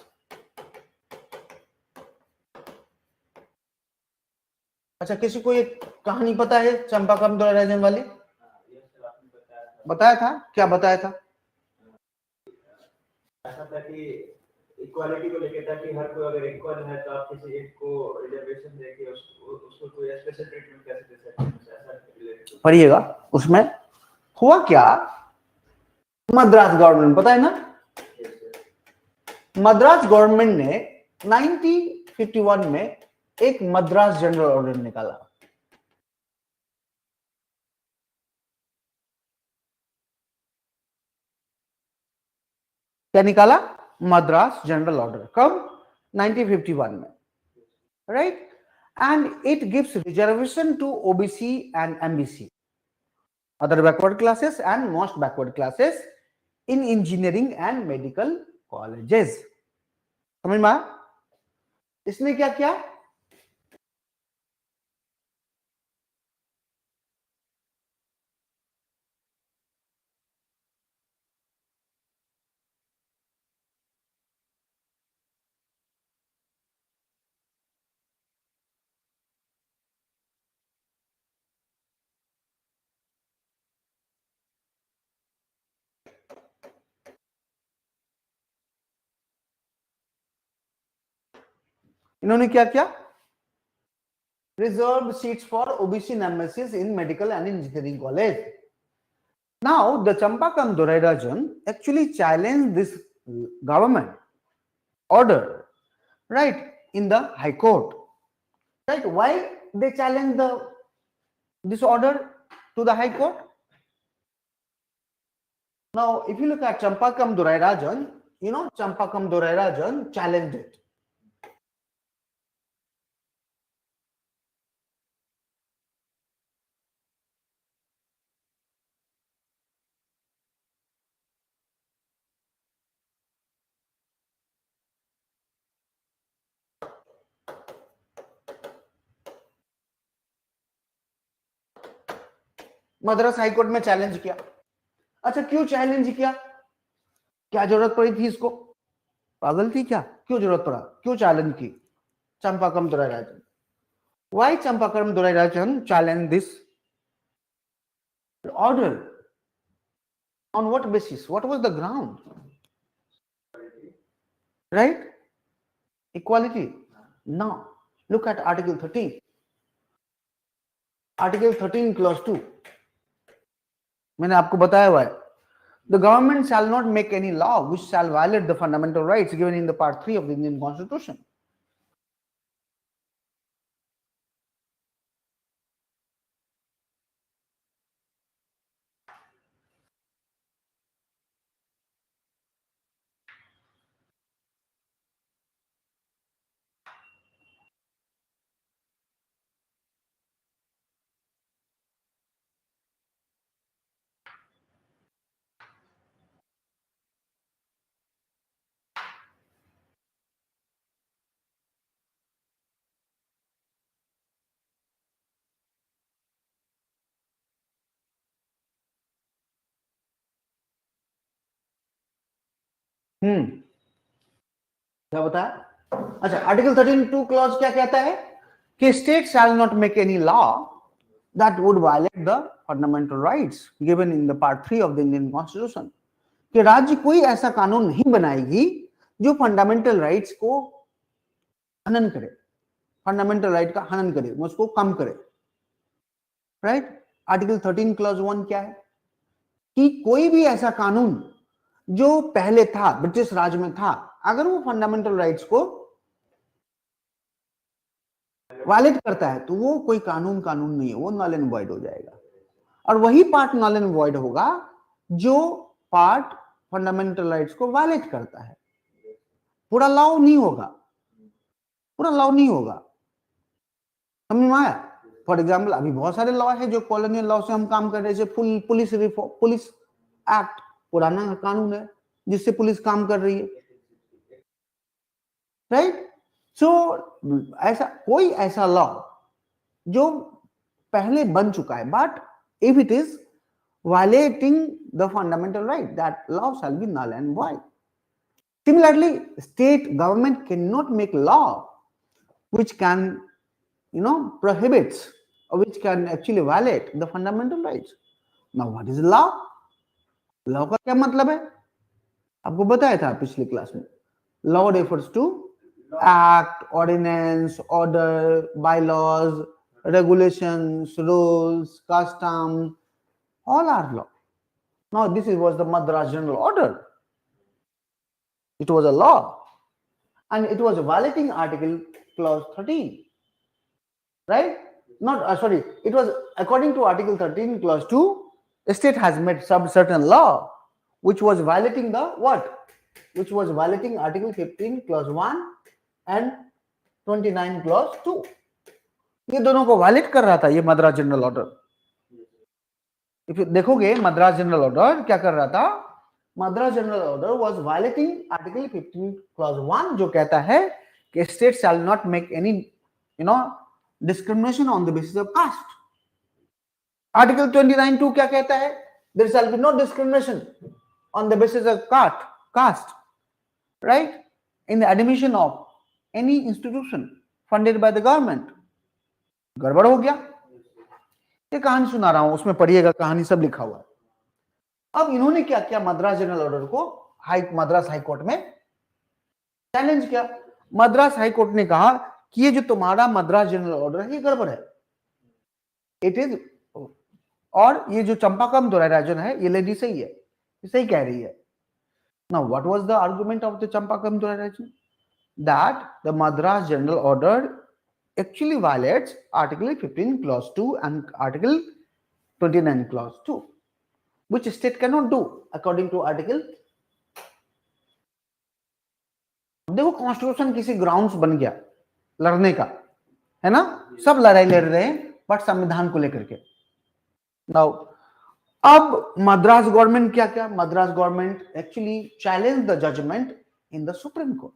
अच्छा, किसी को ये कहानी पता है चंपाकम दोरायजन वाली? बताया था, क्या बताया था? ऐसा था कि इक्वालिटी को लेकर था कि हर कोई अगर इक्वल है तो आप किसी एक को रिजर्वेशन देके उसको कोई स्पेशल ट्रीटमेंट कैसे दे सकते हैं, ऐसा रिलेटेड. पढ़िएगा. उसमें हुआ क्या, मद्रास गवर्नमेंट, पता है ना, मद्रास गवर्नमेंट ने 1951 में एक मद्रास जनरल ऑर्डर निकाला. क्या निकाला? Madras general order. कब? 1951 में, राइट? And it gives reservation to OBC and MBC. other backward classes and most backward classes in engineering and medical colleges. समझ में आया? इसने क्या किया? इन्होंने क्या किया? Reserved seats for OBC and MSCs in medical and engineering college. Now, the Champakam Dorai Rajan actually challenged this government order, right, in the High Court. Right? Why they challenged this order to the High Court? Now, if you look at Champakam Dorai Rajan, you know, Champakam Dorai Rajan challenged it. Madras high court में challenge किया. अच्छा, क्यों challenge किया? क्या जरूरत पड़ी थी इसको? पागल थी क्या? क्यों जरूरत पड़ा? क्यों चैलेंज की? चंपाकम दोराई राजन. Why Champakam Dorai Rajan challenged this order? On what basis? What was the ground? Right? Equality. Now, look at Article 13. Article 13 clause 2. मैंने आपको बताया हुआ है. The government shall not make any law which shall violate the fundamental rights given in the part 3 of the Indian Constitution. क्या बताया? अच्छा, article 13(2) clause क्या कहता है कि state shall not make any law that would violet the fundamental rights given in the part 3 of the Indian constitution. कि राज्य कोई ऐसा कानून नहीं बनाएगी जो फंडामेंटल राइट्स को हनन करे, फंडामेंटल राइट का हनन करे, उसको कम करे. राइट? आर्टिकल 13 क्लॉज 1 क्या है कि कोई भी ऐसा कानून जो पहले था, ब्रिटिश राज में था, अगर वो फंडामेंटल राइट्स को वायलेट करता है तो वो कोई कानून नहीं है, वो नल एंड वॉइड हो जाएगा. और वही पार्ट नल एंड वॉइड होगा जो पार्ट फंडामेंटल राइट्स को वायलेट करता है. पूरा लॉ नहीं होगा, पूरा लॉ नहीं होगा. समझ में आया? फॉर एग्जाम्पल, अभी बहुत सारे लॉ है जो कॉलोनियल लॉ से हम काम कर रहे हैं. पुलिस एक्ट पुराना कानून है जिससे पुलिस काम कर रही है. राइट? सो ऐसा कोई ऐसा लॉ जो पहले बन चुका है, but if it is violating the fundamental right, that law shall be null and void. Similarly, state government cannot make law which can, prohibits or which can actually violate the fundamental rights. Now, what is law? Law का क्या मतलब है? आपको बताया था पिछली class में. Law refers to act, ordinance, order, bylaws, regulations, rules, customs, all are law. Now, this was the Madras General Order. It was a law, and it was violating Article Clause 13. Right? Sorry, it was according to Article 13 Clause 2, the state has made some certain law which was violating the what? Which was violating Article 15 Clause 1 and 29 Clause 2. ये दोनों को violet कर रहा था ये Madras general order. देखोगे Madras general order क्या कर रहा था, Madras general order was violating article 15 clause 1 जो कहता है कि state shall not make any discrimination on the basis of caste. Article 29(2) क्या कहता है, there shall be no discrimination on the basis of caste, right, in the admission of any institution funded by the government. गड़बड़ हो गया, ये कहानी सुना रहा हूं, उसमें पढ़िएगा, कहानी सब लिखा हुआ है। अब इन्होंने क्या किया, मद्रास जनरल ऑर्डर को मद्रास हाई कोर्ट में चैलेंज किया। मद्रास हाई कोर्ट ने कहा कि ये जो तुम्हारा मद्रास जनरल ऑर्डर है ये गड़बड़ है, इट इज, और ये जो चंपाकम दोहराराजन है ये लेडी सही है, ये सही कह रही है। Now what was the argument of the Champakam Dorairajan, that the Madras general order actually violates article 15 clause 2 and article 29 clause 2, which state cannot do according to article। देखो कॉन्स्टिट्यूशन किसी ग्राउंड्स बन गया लड़ने का, है ना, सब लड़ाई लड़ रहे हैं बट संविधान को लेकर के। नाउ अब मद्रास गवर्नमेंट क्या क्या, Madras government actually challenge the judgement in the supreme court.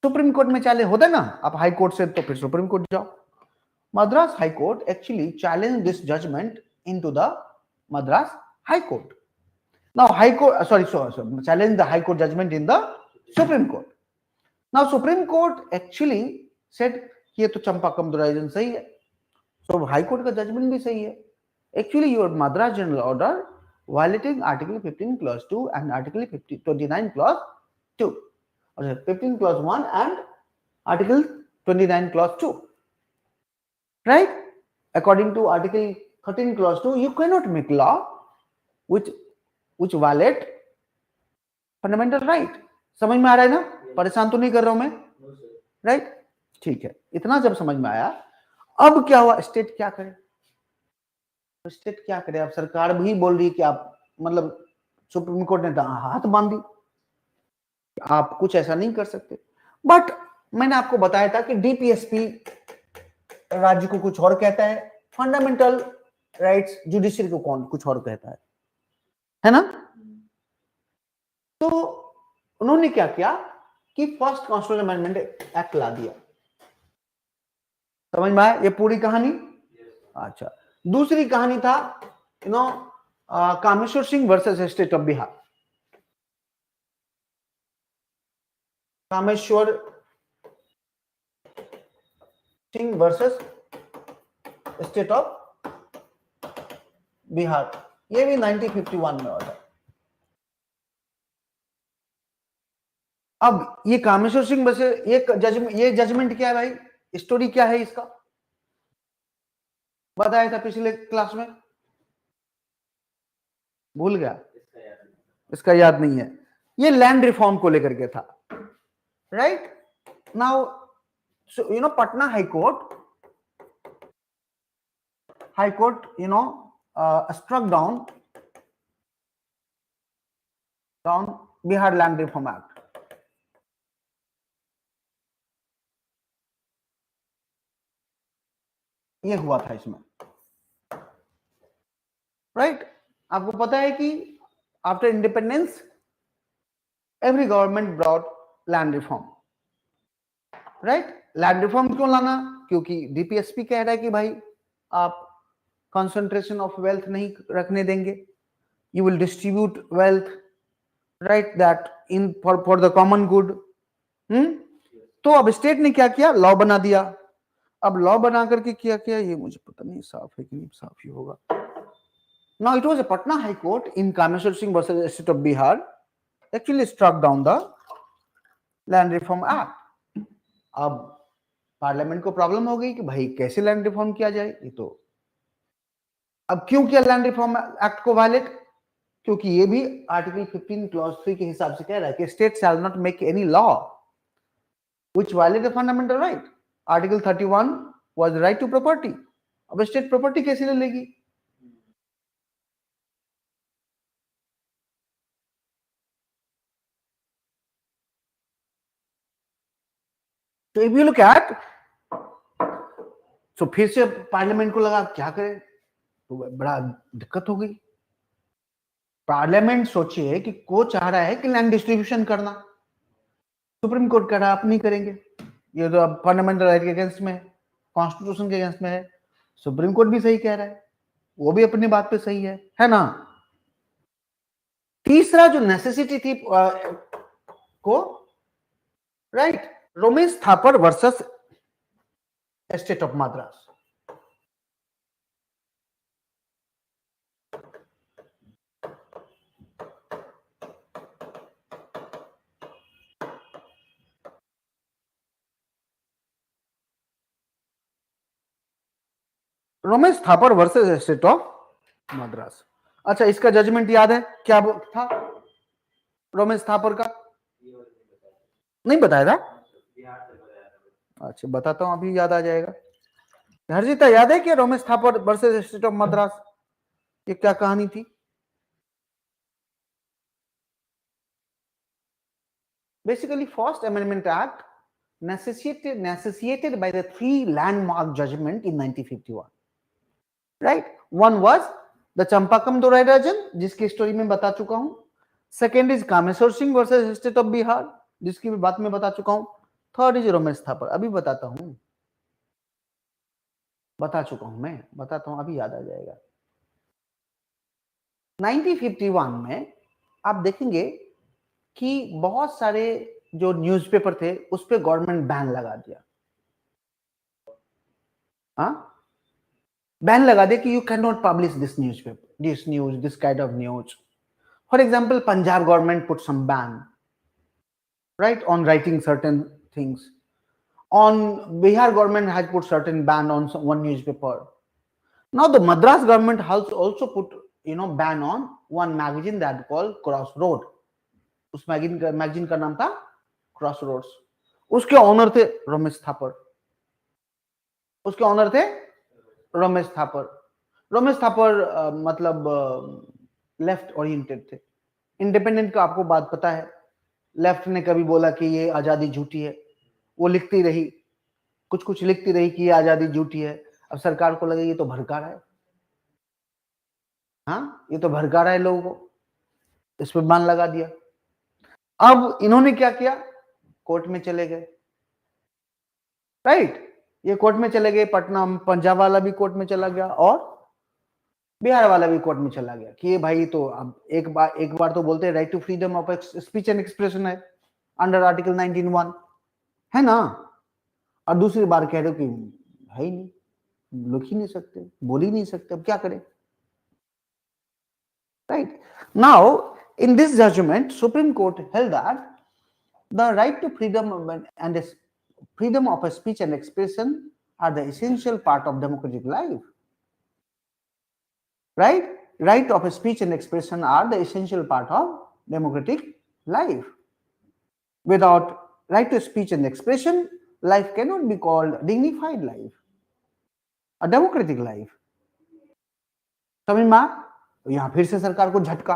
Supreme court में चैलेंज होता है ना, आप हाई कोर्ट से तो फिर सुप्रीम कोर्ट जाओ। Madras high court actually challenge this judgement into the Madras high court. Now high court sorry challenge the high court judgment in the supreme court। now supreme court actually said कि ये तो चंपाकम दोहराराजन सही है, so high court का judgement भी सही है। actually your madras general order violating article 15 clause 2 and article 29 clause 2, or 15 clause 1 and article 29 clause 2, right? According to article 13 clause 2 you cannot make law which violate fundamental right। समझ में आ रहा है ना, परेशान तो नहीं कर रहा हूं मैं, राइट? ठीक है, इतना जब समझ में आया, अब क्या हुआ, स्टेट क्या करे, तो स्टेट क्या करे, अब सरकार भी बोल रही है कि आप, मतलब सुप्रीम कोर्ट ने हाथ बांध दी, आप कुछ ऐसा नहीं कर सकते। बट मैंने आपको बताया था कि डीपीएसपी राज्य को कुछ और कहता है, फंडामेंटल राइट्स जुडिशरी को कौन कुछ और कहता है ना। तो उन्होंने क्या किया कि फर्स्ट कॉन्स्टिट्यूशनल अमेंडमेंट एक्ट ला दिया। समझ में आया ये पूरी कहानी? अच्छा, दूसरी कहानी था Kameshwar Singh versus state of Bihar. Kameshwar Singh versus state of Bihar, ये भी 1951 में हुआ था। अब ये कामेश्वर सिंह वर्सेस ये जजमेंट क्या है भाई, स्टोरी क्या है इसका, बताया था पिछले क्लास में, भूल गया, इसका याद नहीं है। ये लैंड रिफॉर्म को लेकर के था, right? Now Patna high court struck down Bihar Land Reform Act। ये हुआ था इसमें, राइट? आपको पता है कि after independence every government brought land reform, right? Land reform क्यों लाना, क्योंकि डीपीएसपी कह रहा है कि भाई आप कंसंट्रेशन ऑफ वेल्थ नहीं रखने देंगे, you will distribute wealth, right, that in for the common good. तो अब स्टेट ने क्या किया, लॉ बना दिया। अब लॉ बना करके क्या किया, ये मुझे पता नहीं साफ है कि नहीं, साफ ही होगा। Now it was a Patna high court in Kameshwar Singh versus state of Bihar actually struck down the land reform act. अब पार्लियामेंट को प्रॉब्लम हो गई कि भाई कैसे लैंड रिफॉर्म किया जाए, ये तो अब क्यों किया लैंड रिफॉर्म एक्ट को वायलेट, क्योंकि ये भी आर्टिकल 15 क्लॉज 3 के हिसाब से कह रहा है कि state shall not make any law which violate the fundamental right. Article 31 was right to property, अब स्टेट प्रॉपर्टी कैसे ले लेगी? तो इफ यू लुक एट, तो फिर से पार्लियामेंट को लगा क्या करे, तो बड़ा दिक्कत हो गई। पार्लियामेंट सोचिए कि को चाह रहा है कि लैंड डिस्ट्रीब्यूशन करना, सुप्रीम कोर्ट कह रहा है आप नहीं करेंगे, ये तो अब फंडामेंटल राइट के अगेंस्ट में है, कॉन्स्टिट्यूशन के अगेंस्ट में है। सुप्रीम कोर्ट भी सही कह रहा है, वो भी अपनी बात पे सही है ना। तीसरा जो नेसेसिटी थी को right, Romesh Thapar versus state of Madras. Romesh Thapar versus state of Madras. अच्छा, इसका जजमेंट याद है क्या था रोमेश थापर का? नहीं बताया था? अच्छा बताता हूं, अभी याद आ जाएगा। हरजीता याद है क्या Romesh Thapar versus state of Madras, ये क्या कहानी थी? Basically, First Amendment Act necessitated by the three landmark judgment in 1951. Right? One was the Champakam Dorai Rajan, जिसकी स्टोरी में बता चुका हूं. Second is Kameshwar Singh versus state of Bihar, जिसकी बात में बता चुका हूं. थर्ड इज रोमेश थापर, अभी बताता हूं, बता चुका हूं मैं, बताता हूं, अभी याद आ जाएगा। 1951 में आप देखेंगे कि बहुत सारे जो न्यूज़पेपर थे उस पे गवर्नमेंट बैन लगा दिया। हाँ, बैन लगा दिया कि you can not publish this newspaper, this news, this kind of news. For example, Punjab government put some ban, right, on writing certain things. On Bihar government has put certain ban on one newspaper. Now the Madras government has also put ban on one magazine that called Crossroad. उस magazine का नाम था crossroads. उसके honour थे रोमेश थापर, उसके honour थे रोमेश थापर। रोमेश थापर मतलब left oriented थे। इंडिपेंडेंट का आपको बात पता है, लेफ्ट ने कभी बोला कि ये आजादी झूठी है, वो लिखती रही, कुछ कुछ लिखती रही कि ये आजादी झूठी है। अब सरकार को लगे ये तो भड़का रहा है, हाँ ये तो भड़का रहा है लोगों को, इस पे बैन लगा दिया। अब इन्होंने क्या किया, कोर्ट में चले गए, राइट, ये कोर्ट में चले गए, पटना पंजाब वाला भी कोर्ट में चला गया और बिहार वाला भी कोर्ट में चला गया कि ये भाई तो अब एक बार तो बोलते हैं right to freedom of speech and expression है अंडर आर्टिकल 19(1) है ना, और दूसरी बार कह रहे हो कि है ही नहीं, लिख ही नहीं सकते, बोल ही नहीं सकते, अब क्या करें, right. Now in this judgment, Supreme Court held that the right to freedom and freedom of speech and expression are the essential part of democratic life. Right? Right of speech and expression are the essential part of democratic life. Without right to speech and expression, life cannot be called dignified life, a democratic life. समझ में आ? यहाँ फिर से सरकार को झटका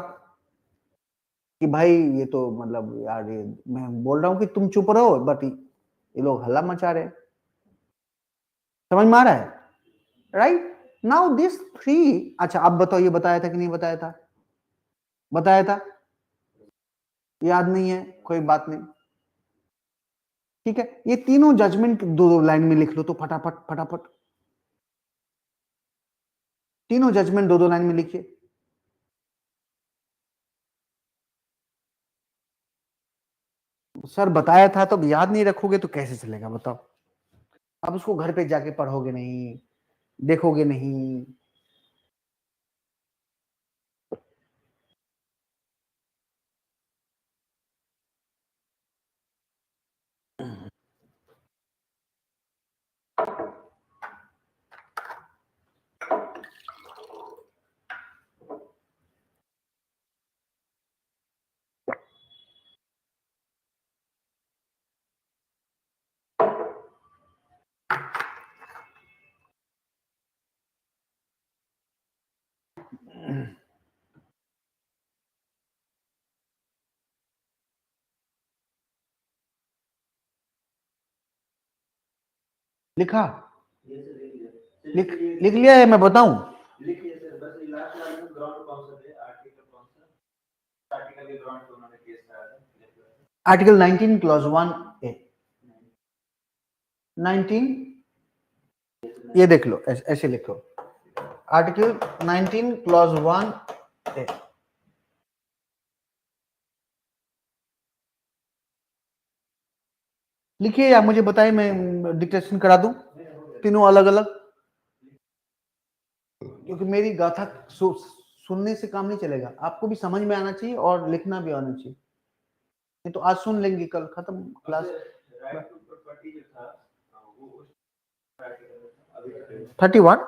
कि भाई ये तो मतलब यार, ये मैं बोल रहा हूं कि तुम चुप रहो, बट ये लोग हल्ला मचा रहे हैं। समझ में आ रहा है, राइट? नाउ दिस थ्री, अच्छा अब बताओ ये बताया था कि नहीं बताया था? बताया था, याद नहीं है, कोई बात नहीं, ठीक है। ये तीनों जजमेंट दो दो लाइन में लिख लो तो फटाफट फटाफट, तीनों जजमेंट दो दो लाइन में लिखिए। सर बताया था तो याद नहीं रखोगे तो कैसे चलेगा बताओ? अब उसको घर पे जाके पढ़ोगे नहीं, देखोगे नहीं। लिखा, लिख लिया है, मैं बताऊं? आर्टिकल 19 क्लॉज 1A 19 ये देख लो, ऐसे लिखो, आर्टिकल 19 क्लॉज 1A। लिखिए या मुझे बताइए, मैं डिक्टेशन करा दूं तीनों अलग अलग, क्योंकि मेरी गाथा सुनने से काम नहीं चलेगा, आपको भी समझ में आना चाहिए और लिखना भी आना चाहिए, नहीं तो आज सुन लेंगे कल खत्म क्लास। 31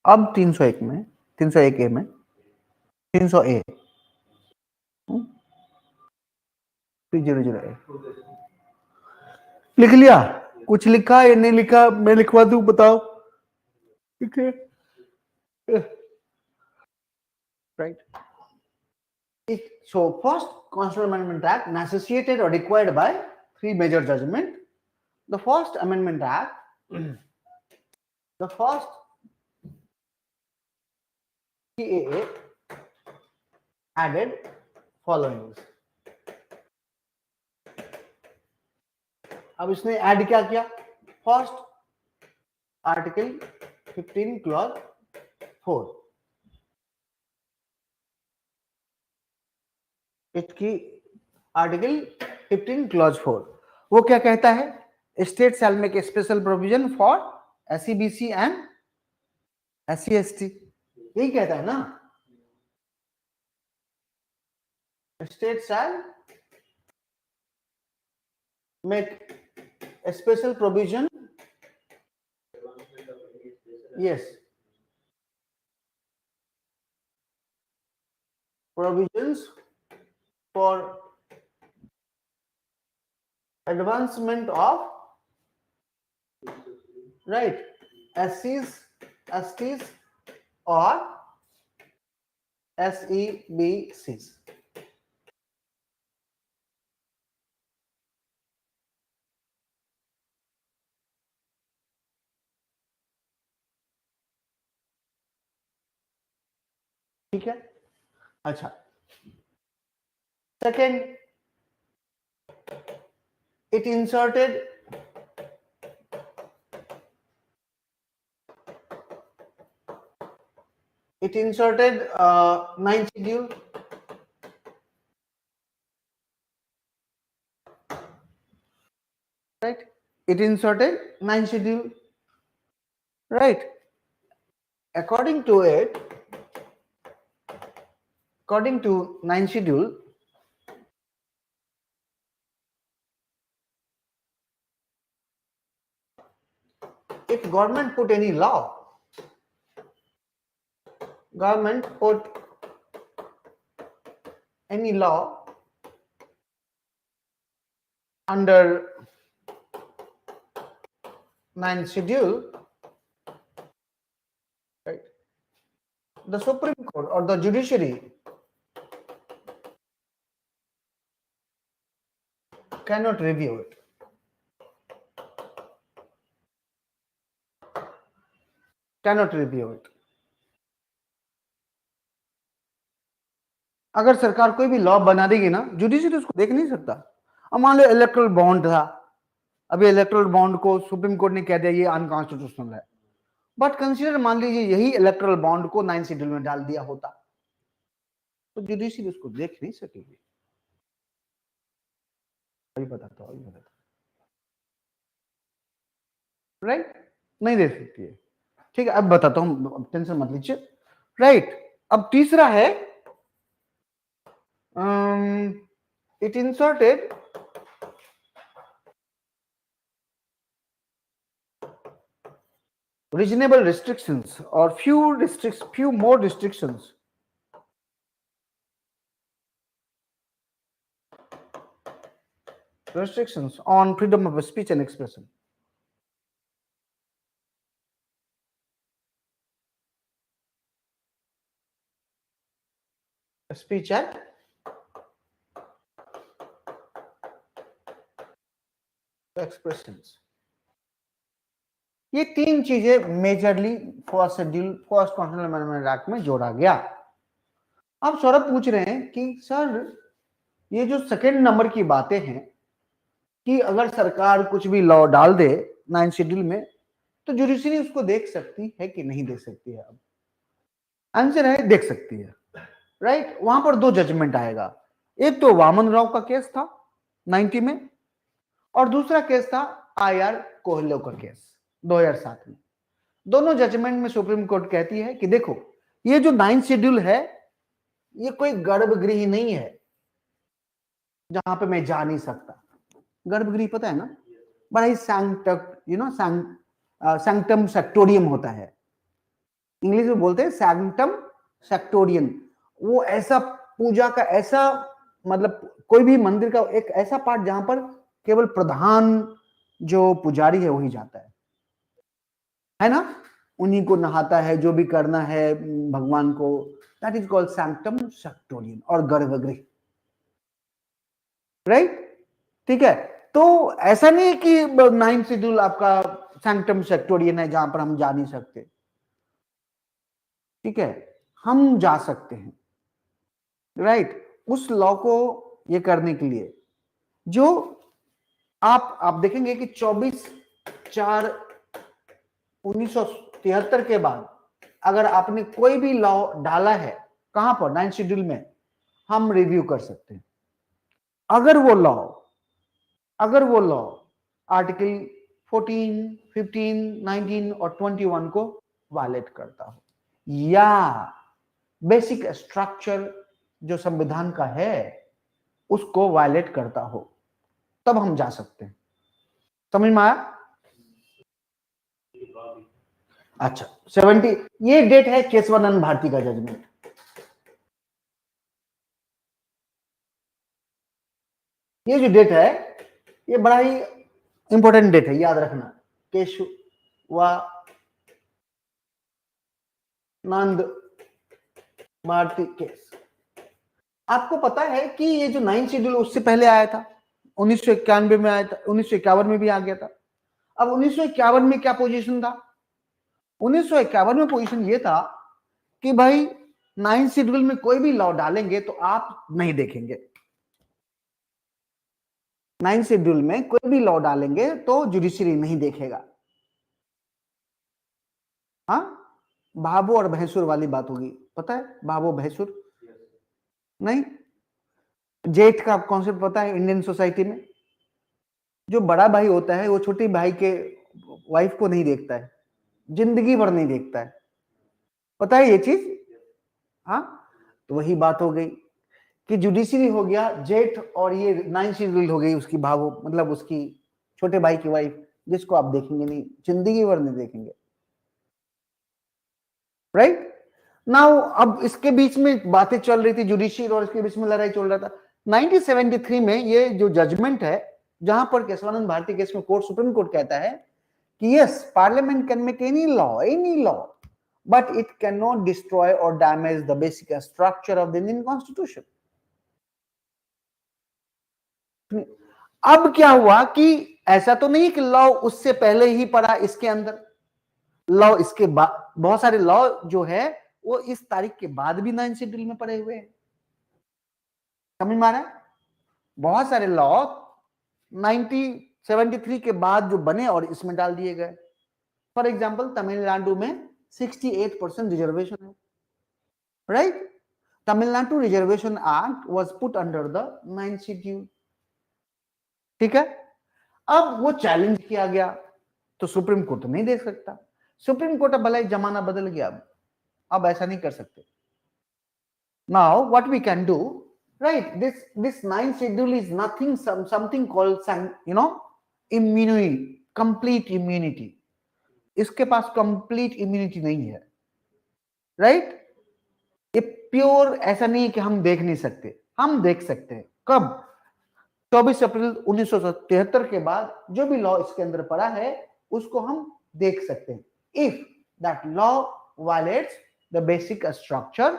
अब 301 में 301A में 300A 300A लिख लिया, कुछ लिखा या नहीं लिखा, मैं लिखवा दूं, बताओ। ठीक है, right? So first Constitutional Amendment Act necessitated or required by three major judgments. The first Amendment Act, the first CAA added following. अब इसने ऐड क्या किया? फर्स्ट आर्टिकल 15 क्लॉज 4, इसकी आर्टिकल 15 क्लॉज 4 वो क्या कहता है? State shall make a special provision for SC/BC and SC/ST, यही कहता है ना, state shall make a special provision, yes, provisions for advancement of, right, SCs, STs or SEBCs. ठीक है, अच्छा, second, it inserted ninth schedule, right? It inserted ninth schedule, right? According to ninth schedule, if government put any law, under ninth schedule, right, the Supreme Court or the judiciary cannot review it. Cannot review it. अगर सरकार कोई भी law बना देगी ना, judiciary उसको देख नहीं सकता। अब मान लो इलेक्ट्रल बॉन्ड था, अभी इलेक्ट्रल बॉन्ड को सुप्रीम कोर्ट ने कह दिया ये अनकॉन्स्टिट्यूशनल है, बट कंसीडर मान लीजिए यही इलेक्ट्रल बॉन्ड को 9 शेड्यूल में डाल दिया होता, तो जुडिशरी उसको देख नहीं सकेगी। अभी बताता हूँ, राइट, नहीं देख सकती है। ठीक है, अब बताता हूँ, टेंशन मत लीजिए, राइट। अब तीसरा है, it inserted reasonable restrictions or few more restrictions on freedom of speech and expression. Speech and expressions. ये तीन चीजें majorly first schedule first constitutional amendment act में जोड़ा गया। अब सौरभ पूछ रहे हैं कि सर ये जो सेकेंड नंबर की बातें हैं कि अगर सरकार कुछ भी लॉ डाल दे 9th शेड्यूल में तो जुडिशरी उसको देख सकती है कि नहीं देख सकती है? अब आंसर है देख सकती है, राइट। वहां पर दो जजमेंट आएगा, एक तो वामन राव का केस था 90 में और दूसरा केस था IR कोहलो का केस 2007 में। दोनों जजमेंट में सुप्रीम कोर्ट कहती है कि देखो ये जो 9th शेड्यूल है ये कोई गर्भगृह नहीं है जहां पे मैं जा नहीं सकता। गर्भगृह पता है ना, बड़ा ही सैंक्टम सेक्टोरियम होता है, इंग्लिश में बोलते हैं सैंक्टम सेक्टोरियम। वो ऐसा पूजा का ऐसा मतलब कोई भी मंदिर का एक ऐसा पार्ट जहां पर केवल प्रधान जो पुजारी है वही जाता है ना, उन्हीं को नहाता है, जो भी करना है भगवान को, दैट इज कॉल्ड सैंक्टम सेक्टोरियम और गर्भगृह, राइट। ठीक है, तो ऐसा नहीं है कि 9th शेड्यूल आपका सैंक्टम सेक्टोरियम है जहां पर हम जा नहीं सकते। ठीक है, हम जा सकते हैं, राइट। उस लॉ को ये करने के लिए जो आप देखेंगे कि 24/4/1973 के बाद अगर आपने कोई भी लॉ डाला है कहां पर 9th शेड्यूल में, हम रिव्यू कर सकते हैं। अगर वो लॉ आर्टिकल 14, 15, 19 और 21 को वायलेट करता हो या बेसिक स्ट्रक्चर जो संविधान का है उसको वायलेट करता हो, तब हम जा सकते हैं। समझ में आया? अच्छा, 70 ये डेट है केशवानंद भारती का जजमेंट। ये जो डेट है ये बड़ा ही इंपॉर्टेंट डेट है, याद रखना। केशवानंद भारती केस। आपको पता है कि ये जो 9th शेड्यूल उससे पहले आया था, 1991 में आया था, 1951 में भी आ गया था। अब 1951 में क्या पोजीशन था? 1951 में पोजीशन ये था कि भाई 9th शेड्यूल में कोई भी लॉ डालेंगे तो आप नहीं देखेंगे। 9th शेड्यूल में कोई भी लॉ डालेंगे तो जुडिशरी नहीं देखेगा। हाँ, भाभो और भैंसुर वाली बात होगी, पता है भाभो भैंसुर? नहीं, जेठ का कॉन्सेप्ट पता है इंडियन सोसाइटी में? जो बड़ा भाई होता है वो छोटे भाई के वाइफ को नहीं देखता है, जिंदगी भर नहीं देखता है, पता है ये चीज? हाँ, तो वही बात हो गई कि जुडिशरी हो गया जेठ और ये 9th शेड्यूल हो गई उसकी भावो, मतलब उसकी छोटे भाई की वाइफ, जिसको आप देखेंगे नहीं, जिंदगी भर नहीं देखेंगे, राइट। नाउ अब इसके बीच में बातें चल रही थी जुडिशरी और इसके बीच में लड़ाई चल रहा था। 1973 में ये जो जजमेंट है जहां पर केशवानंद भारती केस में कोर्ट सुप्रीम कोर्ट कहता है कि yes parliament can make any law but it cannot destroy or damage the basic structure of the Indian Constitution. अब क्या हुआ कि ऐसा तो नहीं कि लॉ उससे पहले ही पड़ा इसके अंदर, लॉ इसके बाद बहुत सारे लॉ जो है वो इस तारीख के बाद भी 9th शेड्यूल में पड़े हुए हैं। समझ में आ रहा है? बहुत सारे लॉ 1973 के बाद जो बने और इसमें डाल दिए गए। फॉर एग्जाम्पल तमिलनाडु में 68% रिजर्वेशन है, right. Tamil Nadu reservation act was put under the 9th schedule. ठीक है, अब वो चैलेंज किया गया तो सुप्रीम कोर्ट नहीं देख सकता। सुप्रीम कोर्ट अब भले जमाना बदल गया, अब ऐसा नहीं कर सकते। Now what we can do, right, this 9th schedule is nothing, something called immunity, complete immunity. इसके पास कंप्लीट इम्यूनिटी नहीं है, राइट। ये प्योर ऐसा नहीं है कि हम देख नहीं सकते, हम देख सकते हैं। कब? 24 अप्रैल 1973 के बाद जो भी लॉ इसके अंदर पड़ा है उसको हम देख सकते हैं, if that law violets the basic structure,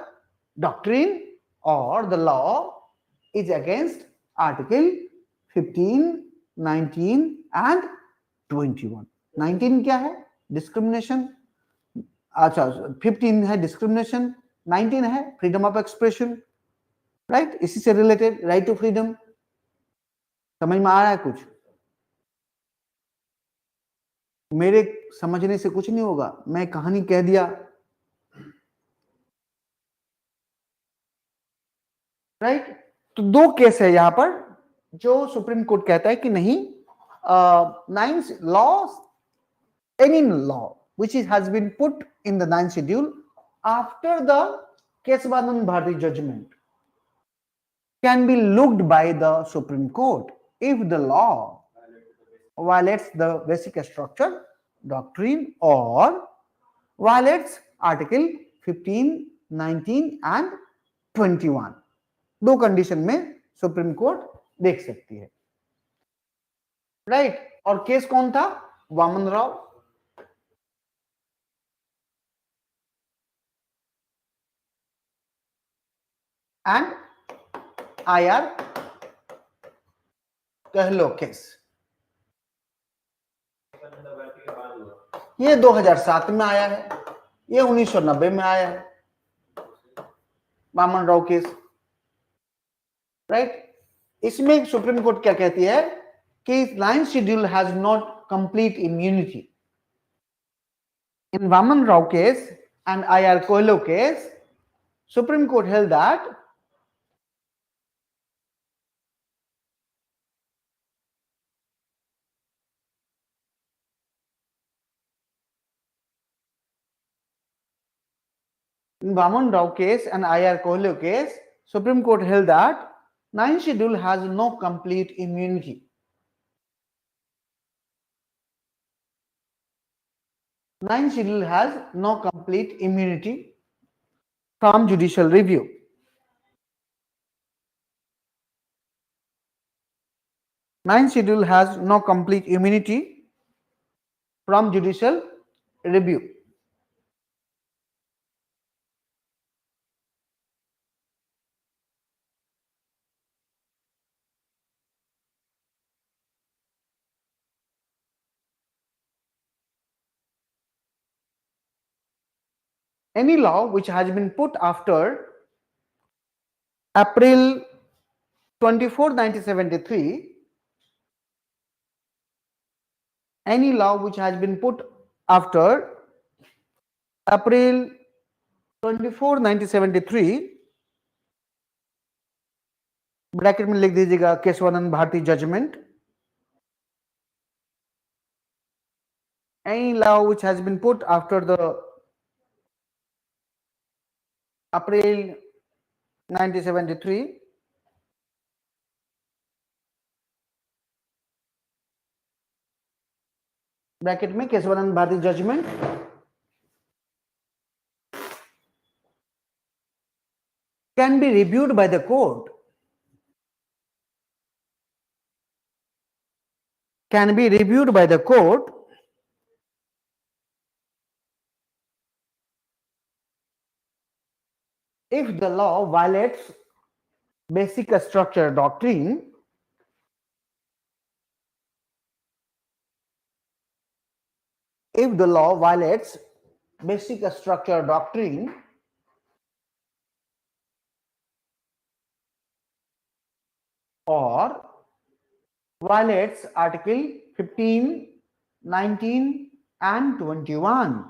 doctrine or the law is against article 15, 19 and 21. 19 क्या है? डिस्क्रिमिनेशन, अच्छा 15 है डिस्क्रिमिनेशन, 19 है फ्रीडम ऑफ एक्सप्रेशन, राइट, इसी से रिलेटेड राइट टू फ्रीडम। समझ में आ रहा है कुछ? मेरे समझने से कुछ नहीं होगा, मैं कहानी कह दिया, राइट। तो दो केस है यहां पर जो सुप्रीम कोर्ट कहता है कि नहीं, ninth law, any law which has been put in the ninth schedule after the Kesavanan Bharati judgment can be looked by the Supreme Court if the law violates the basic structure doctrine or violates Article 15, 19 and 21। दो condition में supreme court देख सकती है, right. और case कौन था? Vaman Rao. And IR कहलो case, ये 2007 में आया है, ये 1990 में आया है, वामन राव केस, राइट। इसमें सुप्रीम कोर्ट क्या कहती है कि ninth schedule has not complete immunity. In Vaman Rao case and IR Coelho case, supreme court held that in Vaman Rao case and IR Kohli case, Supreme Court held that ninth schedule has no complete immunity. Ninth schedule has no complete immunity from judicial review. Ninth schedule has no complete immunity from judicial review. Any law which has been put after April 24, 1973, any law which has been put after April 24, 1973, bracket में लिख दीजिएगा Kesavananda Bharati judgement, any law which has been put after the April 1973, bracket में Kesavananda Bharati judgement, can be reviewed by the court, can be reviewed by the court if the law violates basic structure doctrine, if the law violates basic structure doctrine or violates Article 15, 19 and 21.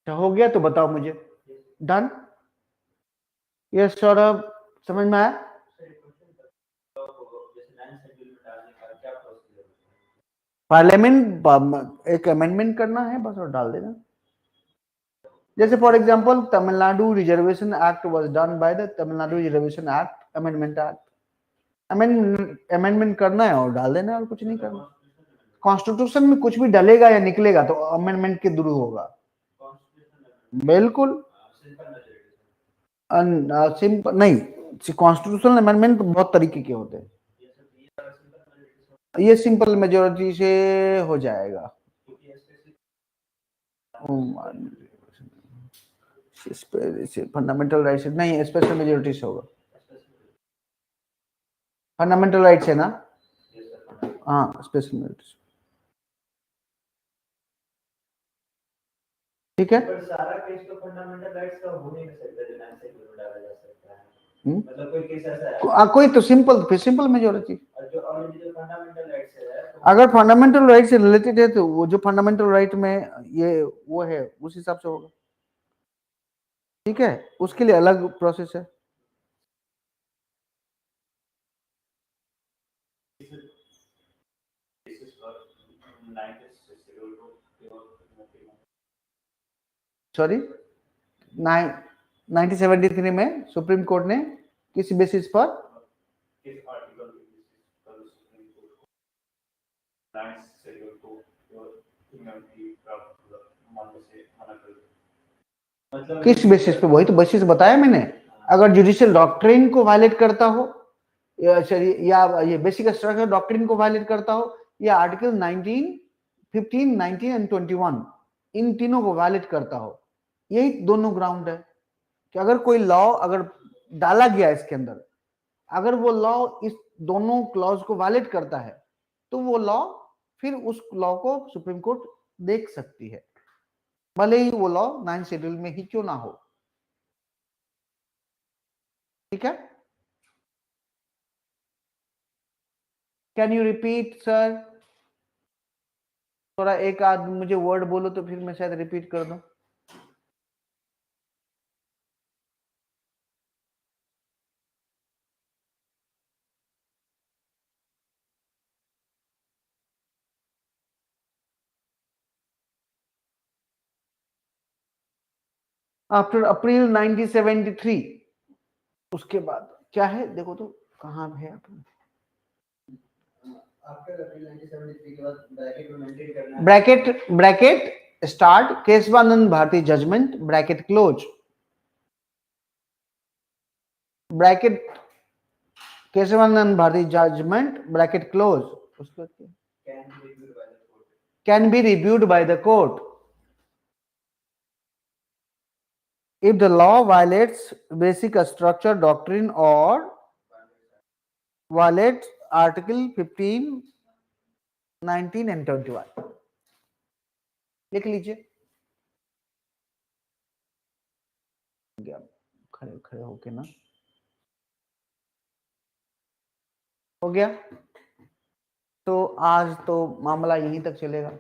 हो गया तो बताओ मुझे, done? Yes Saurabh, समझ में आया? Parliament एक amendment करना है बस और डाल देना। जैसे for example Tamil Nadu reservation act was done by the Tamil Nadu reservation act amendment act, amendment करना है और डाल देना, और कुछ नहीं करना। कॉन्स्टिट्यूशन में कुछ भी डलेगा या निकलेगा तो अमेंडमेंट के थ्रू होगा, बिल्कुल सिंपल नहीं। कॉन्स्टिट्यूशनल अमेंडमेंट बहुत तरीके के होते हैं, ये सिंपल मेजोरिटी से हो जाएगा। फंडामेंटल राइट्स नहीं, स्पेशल मेजोरिटी से होगा। फंडामेंटल राइट्स है ना? हाँ, स्पेशल मेजोरिटी। ठीक है, पर सारा केस तो फंडामेंटल राइट्स का हो नहीं सकता, जो नॉन सेक्युलर डाला जा सकता है। मतलब कोई केस ऐसा है कोई तो सिंपल मेजोरिटी। जो ऑलरेडी जो फंडामेंटल राइट्स है तो अगर फंडामेंटल राइट से रिलेटेड है तो वो जो फंडामेंटल राइट में ये वो है उस हिसाब से होगा। ठीक है, उसके लिए अलग प्रोसेस है। सॉरी, 1973 में सुप्रीम कोर्ट ने किस बेसिस पर किस बेसिस पे, वही तो बेसिस बताया मैंने। अगर जुडिशियल डॉक्ट्रिन को वायलेट करता हो या ये बेसिक स्ट्रक्चर डॉक्ट्रिन को वायलेट करता हो या आर्टिकल 19, 15, 19 एंड 21 इन तीनों को वायलेट करता हो, यही दोनों ग्राउंड है कि अगर कोई लॉ अगर डाला गया इसके अंदर, अगर वो लॉ इस दोनों क्लॉज को वायलेट करता है तो वो लॉ फिर उस लॉ को सुप्रीम कोर्ट देख सकती है, भले ही वो लॉ 9 शेड्यूल में ही क्यों ना हो। ठीक है, कैन यू रिपीट सर? थोड़ा एक आध मुझे वर्ड बोलो तो फिर मैं शायद रिपीट कर दूं। आफ्टर अप्रैल 1973 उसके बाद क्या है देखो तो, कहां है bracket start Kesavananda Bharati judgement bracket close, bracket Kesavananda Bharati judgement bracket close, उसके बाद can be reviewed by the court if the law violates basic structure doctrine or violates article 15, 19 and 21। लिख लीजिए, खड़े खड़े होके ना, हो गया। तो आज तो मामला यहीं तक चलेगा,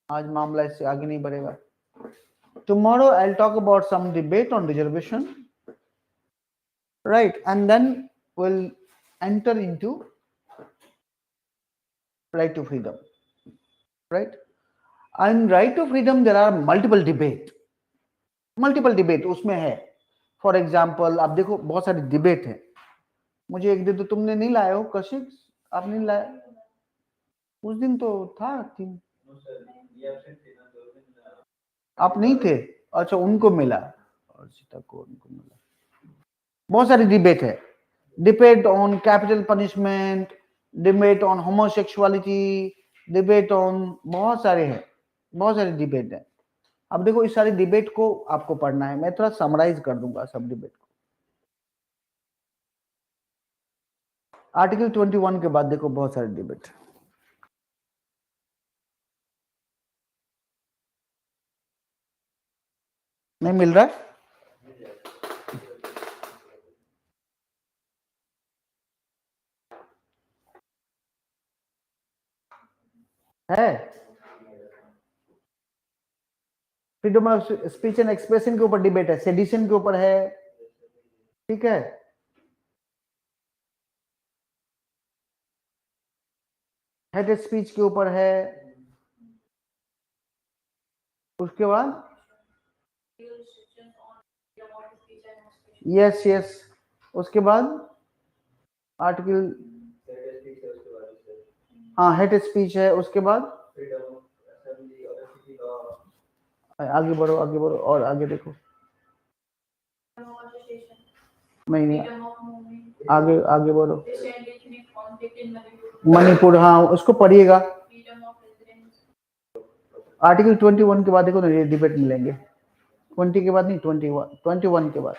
आज मामला इससे आगे नहीं बढ़ेगा। Tomorrow I'll talk about some debate on reservation, right, and then we'll enter into right to freedom, right? And right to freedom there are multiple debate उसमें है। फॉर एग्जाम्पल आप देखो बहुत सारी डिबेट है, मुझे एक दिन तो तुमने नहीं लाए हो कशिश, आप नहीं लाए उस दिन तो था थी, आप नहीं थे, अच्छा उनको मिला और सीता को उनको मिला। बहुत सारी डिबेट है, debate on capital punishment, debate on homosexuality, debate on बहुत सारे हैं, बहुत सारी डिबेट है। अब देखो इस सारी डिबेट को आपको पढ़ना है, मैं थोड़ा समराइज कर दूंगा सब डिबेट को। आर्टिकल 21 के बाद देखो बहुत सारे डिबेट नहीं मिल रहा है। Freedom of speech and expression के ऊपर डिबेट है, सेडिशन के ऊपर है, ठीक है, हेट स्पीच के ऊपर है, उसके बाद यस उसके बाद आर्टिकल, हाँ हेट स्पीच है, उसके बाद आगे बढ़ो और आगे देखो, नहीं आगे बढ़ो, मणिपुर, हाँ उसको पढ़िएगा। आर्टिकल 21 के बाद देखो ना ये डिबेट मिलेंगे, 20 के बाद नहीं, 21 के बाद।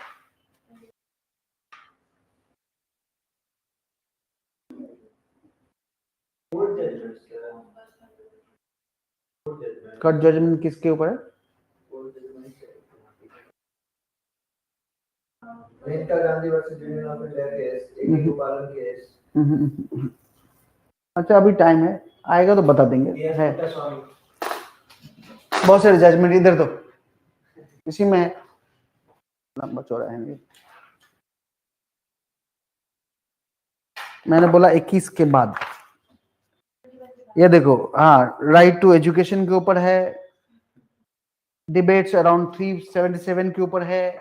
कट जजमेंट किसके ऊपर है? Gandhi versus union of India case, अच्छा अभी टाइम है, आएगा तो बता देंगे। है बहुत सारे जजमेंट इधर तो इसी में लंबा चौड़ा है। मैंने बोला 21 के बाद। ये देखो, हाँ, राइट टू एजुकेशन के ऊपर है, डिबेट्स अराउंड 377 के ऊपर है,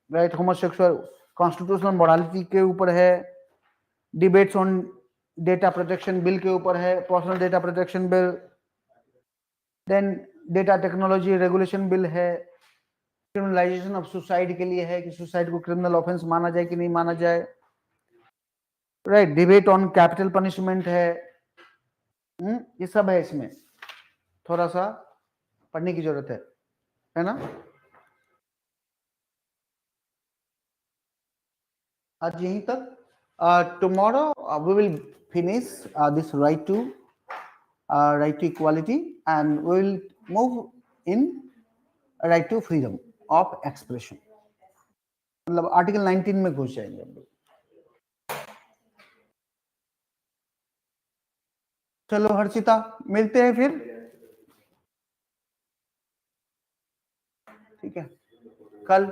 राइट होमोसेक्सुअल कॉन्स्टिट्यूशनल मोरालिटी के ऊपर है, debates on data protection bill के ऊपर है, personal data protection bill, then data technology regulation bill है, क्रिमिनलाइजेशन ऑफ सुसाइड के लिए है कि सुसाइड को क्रिमिनल ऑफेंस माना जाए कि नहीं माना जाए, right, debate on capital punishment है। ये सब है, इसमें थोड़ा सा पढ़ने की जरूरत है ना। आज यहीं तक। Tomorrow we will finish this right to equality and we will move in right to freedom of expression, मतलब आर्टिकल 19 में घुस जाएंगे हम लोग। चलो हर्षिता, मिलते हैं फिर, ठीक है, कल।